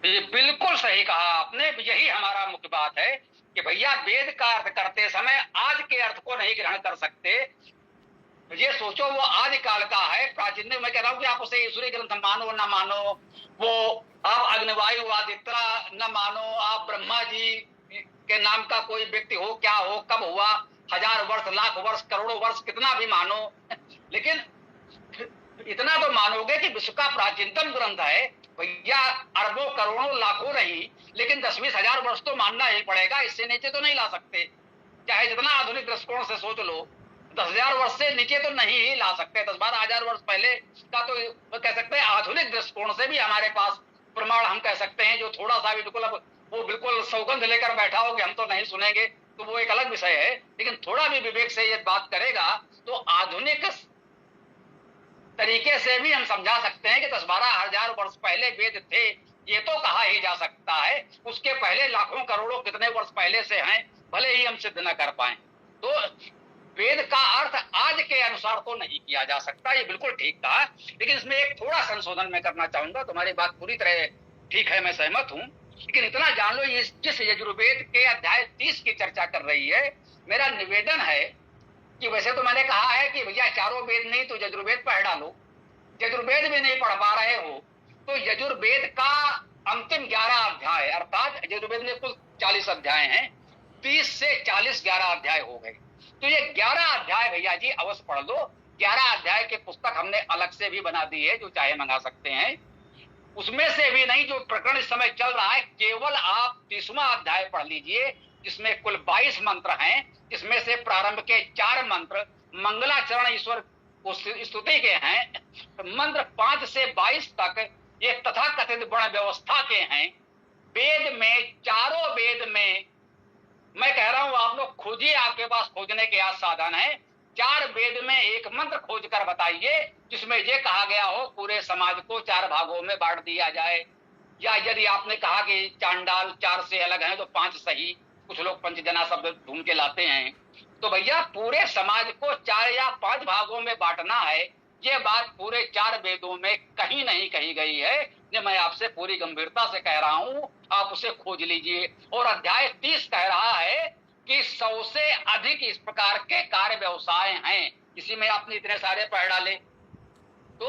ये बिल्कुल सही कहा आपने, यही हमारा मुख्य बात है कि भैया वेद का अर्थ करते समय आज के अर्थ को नहीं ग्रहण कर सकते। ये सोचो वो आदि काल का है, प्राचीन। मैं कह रहा हूँ कि आप उसे ईश्वरीय ग्रंथ मानो न मानो, वो आप अग्निवायु आदित्य न मानो, आप ब्रह्मा जी के नाम का कोई व्यक्ति हो, क्या हो, कब हुआ, 1000 वर्ष, लाख वर्ष, करोड़ों वर्ष, कितना भी मानो, लेकिन इतना तो मानोगे कि विश्व का प्राचीनतम ग्रंथ है भैया, अरबों करोड़ों लाखों नहीं, लेकिन 10-20 हजार वर्ष तो मानना ही पड़ेगा, इससे नीचे तो नहीं ला सकते। चाहे जितना आधुनिक दृष्टिकोण से सोच लो, 10,000 वर्ष से नीचे तो नहीं ही ला सकते। 10-12 हजार वर्ष पहले का तो कह सकते हैं आधुनिक दृष्टिकोण से भी हमारे पास प्रमाण हम कह सकते हैं, जो थोड़ा सा भी बिल्कुल सौगंध लेकर बैठा हो कि हम तो नहीं सुनेंगे, तो वो एक अलग विषय है। लेकिन थोड़ा भी विवेक से ये बात करेगा तो आधुनिक तरीके से भी हम समझा सकते हैं कि 10-12 हजार वर्ष पहले वेद थे, ये तो कहा ही जा सकता है। उसके पहले लाखों करोड़ों कितने वर्ष पहले से हैं, भले ही हम सिद्ध न कर पाए। तो वेद का अर्थ आज के अनुसार तो नहीं किया जा सकता, ये बिल्कुल ठीक कहा। लेकिन इसमें एक थोड़ा संशोधन मैं करना चाहूंगा। तुम्हारी बात पूरी तरह ठीक है, मैं सहमत हूं, लेकिन इतना जान लो, ये जिस यजुर्वेद के अध्याय 30 की चर्चा कर रही है, मेरा निवेदन है कि वैसे तो मैंने कहा है कि भैया चारों वेद नहीं तो यजुर्वेद पढ़ डालो, यजुर्वेद भी नहीं पढ़ पा रहे हो तो यजुर्वेद का अंतिम 11 अध्याय, अर्थात यजुर्वेद में कुल 40 अध्याय हैं, 30 से 40 11 अध्याय हो गए। तो ये 11 अध्याय भैया जी अवश्य पढ़ लो। 11 अध्याय की पुस्तक हमने अलग से भी बना दी है, जो चाहे मंगा सकते हैं। उसमें से भी नहीं, जो प्रकरण इस समय चल रहा है, केवल आप 30वां अध्याय पढ़ लीजिए, जिसमें कुल 22 मंत्र हैं। इसमें से प्रारंभ के 4 मंत्र मंगलाचरण ईश्वर स्तुति के हैं। मंत्र 5 से 22 तक ये तथाकथित वर्ण व्यवस्था के हैं। वेद में, चारों वेद में, मैं कह रहा हूं आप लोग खोजिए, आपके पास खोजने के आज साधन है। 4 वेद में एक मंत्र खोज कर बताइए जिसमें ये कहा गया हो पूरे समाज को 4 भागों में बांट दिया जाए। या यदि आपने कहा कि चांडाल 4 से अलग हैं तो 5 सही, कुछ लोग पंचजना शब्द ढूंढ के लाते हैं, तो भैया पूरे समाज को 4 या 5 भागों में बांटना है। ये बात पूरे 4 वेदों में कहीं नहीं कही गई है। ये मैं आपसे पूरी गंभीरता से कह रहा हूं, आप उसे खोज लीजिए। और अध्याय 30 कह रहा है कि 100 से अधिक इस प्रकार के कार्य व्यवसाय हैं। इसी में आपने इतने सारे पढ़ डाले। तो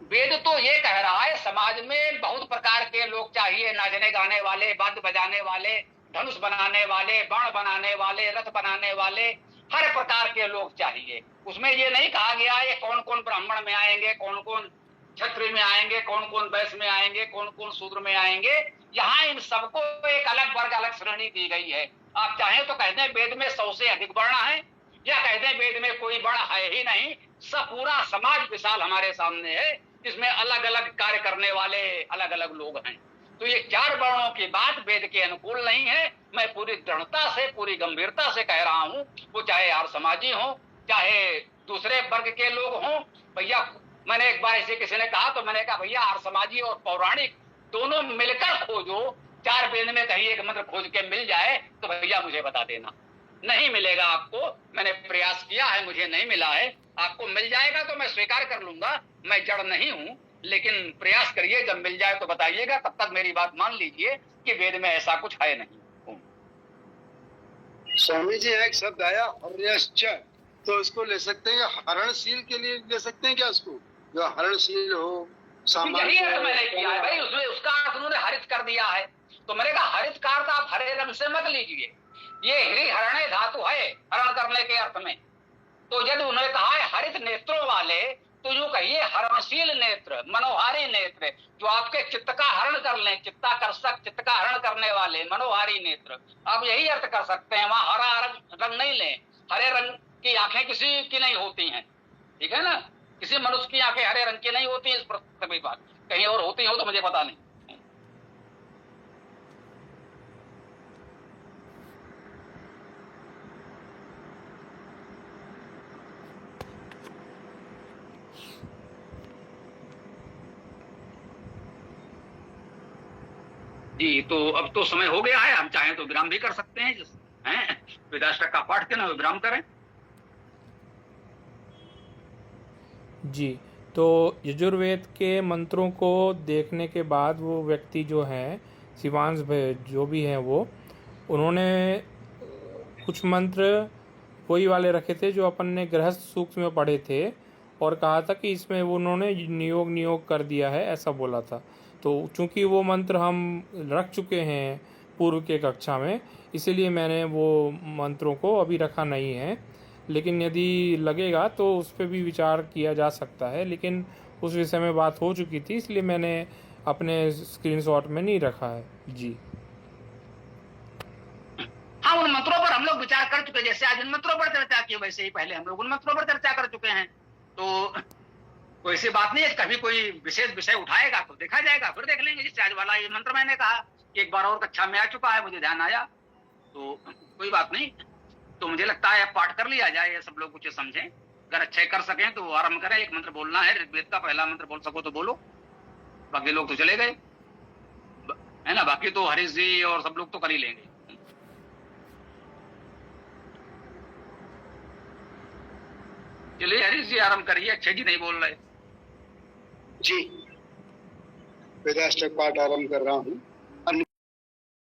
वेद तो ये कह रहा है समाज में बहुत प्रकार के लोग चाहिए, नाचने गाने वाले, वाद्य बजाने वाले, धनुष बनाने वाले, बाण बनाने वाले, रथ बनाने वाले, हर प्रकार के लोग चाहिए। उसमें ये नहीं कहा गया ये कौन कौन ब्राह्मण में आएंगे, कौन कौन क्षत्रिय में आएंगे, कौन कौन वैश्य में आएंगे, कौन कौन शूद्र में आएंगे। यहाँ इन सबको एक अलग वर्ग, अलग श्रेणी दी गई है। आप चाहें तो कहते हैं वेद में 100 से अधिक वर्ण है, या कहते हैं वेद में कोई वर्ण है ही नहीं। सब पूरा समाज विशाल हमारे सामने है, जिसमें अलग अलग कार्य करने वाले अलग अलग लोग हैं। तो ये 4 वर्णों की बात वेद के अनुकूल नहीं है। मैं पूरी दृढ़ता से, पूरी गंभीरता से कह रहा हूं, वो चाहे आर्य समाजी हो, चाहे दूसरे वर्ग के लोग हों। भैया मैंने एक बार ऐसे किसी ने कहा, तो मैंने कहा भैया आर्य समाजी और पौराणिक दोनों मिलकर खोजो, 4 वेद में कहीं एक मंत्र खोज के मिल जाए तो भैया मुझे बता देना। नहीं मिलेगा आपको, मैंने प्रयास किया है, मुझे नहीं मिला है। आपको मिल जाएगा तो मैं स्वीकार कर लूंगा, मैं जड़ नहीं हूं, लेकिन प्रयास करिए, जब मिल जाए तो बताइएगा। तब तक मेरी बात मान लीजिए कि वेद में ऐसा कुछ है नहीं। स्वामी जी एक शब्द आया हर्यश्च, तो इसको ले सकते हैं हरणशील के लिए ले सकते हैं क्या उसको, जो हरणशील हो, यही अर्थ मैंने किया है भाई। उसमें उसका अर्थ उन्होंने हरित कर दिया है, तो मैंने कहा हरित का अर्थ आप हरे रंग से मत लीजिए। ये हरि हरणे धातु है हरण करने के अर्थ में। तो यदि उन्होंने कहा है हरित नेत्रों वाले, तो जो कहिए हरणशील नेत्र, मनोहारी नेत्र, जो आपके चित्त का हरण कर लें, चित्ताकर्षक, चित्त का हरण करने वाले मनोहारी नेत्र, आप यही अर्थ कर सकते हैं। वहां हरा रंग नहीं लें, हरे रंग की आंखें किसी की नहीं होती हैं, ठीक है ना, किसी मनुष्य की आंखें हरे रंग की नहीं होती, इस पृथ्वी पर कहीं और होती हो तो मुझे पता नहीं। जी, तो अब तो समय हो गया है, हम चाहें तो विराम भी कर सकते हैं, वेदाष्टक का पाठ करना विराम करें। जी, तो यजुर्वेद के मंत्रों को देखने के बाद वो व्यक्ति जो हैं शिवांश जो भी हैं वो, उन्होंने कुछ मंत्र वही वाले रखे थे जो अपन ने गृहस्थ सूक्त में पढ़े थे, और कहा था कि इसमें वो उन्होंने नियोग कर दिया है, ऐसा बोला था। तो चूंकि वो मंत्र हम रख चुके हैं पूर्व के कक्षा में, इसीलिए मैंने वो मंत्रों को अभी रखा नहीं है, लेकिन यदि लगेगा तो उस पर भी विचार किया जा सकता है, लेकिन उस विषय में बात हो चुकी थी, इसलिए मैंने अपने स्क्रीनशॉट में नहीं रखा है। जी हाँ, उन मंत्रों पर हम लोग विचार कर चुके, जैसे आज इन मंत्रों पर चर्चा की वैसे ही पहले हम लोग उन मंत्रों पर चर्चा कर चुके हैं। तो कोई ऐसी बात नहीं है, कभी कोई विशेष विषय उठाएगा तो देखा जाएगा, फिर देख लेंगे। जैसे आज वाला ये मंत्र मैंने कहा कि एक बार और कक्षा में आ चुका है, मुझे ध्यान आया, तो कोई बात नहीं। तो मुझे लगता है पाठ कर लिया जाए, ये सब लोग कुछ समझें, अगर अच्छे कर सकें तो आरंभ करें। एक मंत्र बोलना है, ऋग्वेद का पहला मंत्र बोल सको तो बोलो, बाकी लोग तो चले गए, है ना, बाकी तो हरीश जी और सब लोग तो कर ही लेंगे। चलिए हरीश जी आरंभ करिए, अच्छे जी नहीं बोल रहे। जी, वेदाष्टक पाठ आरंभ कर रहा हूँ।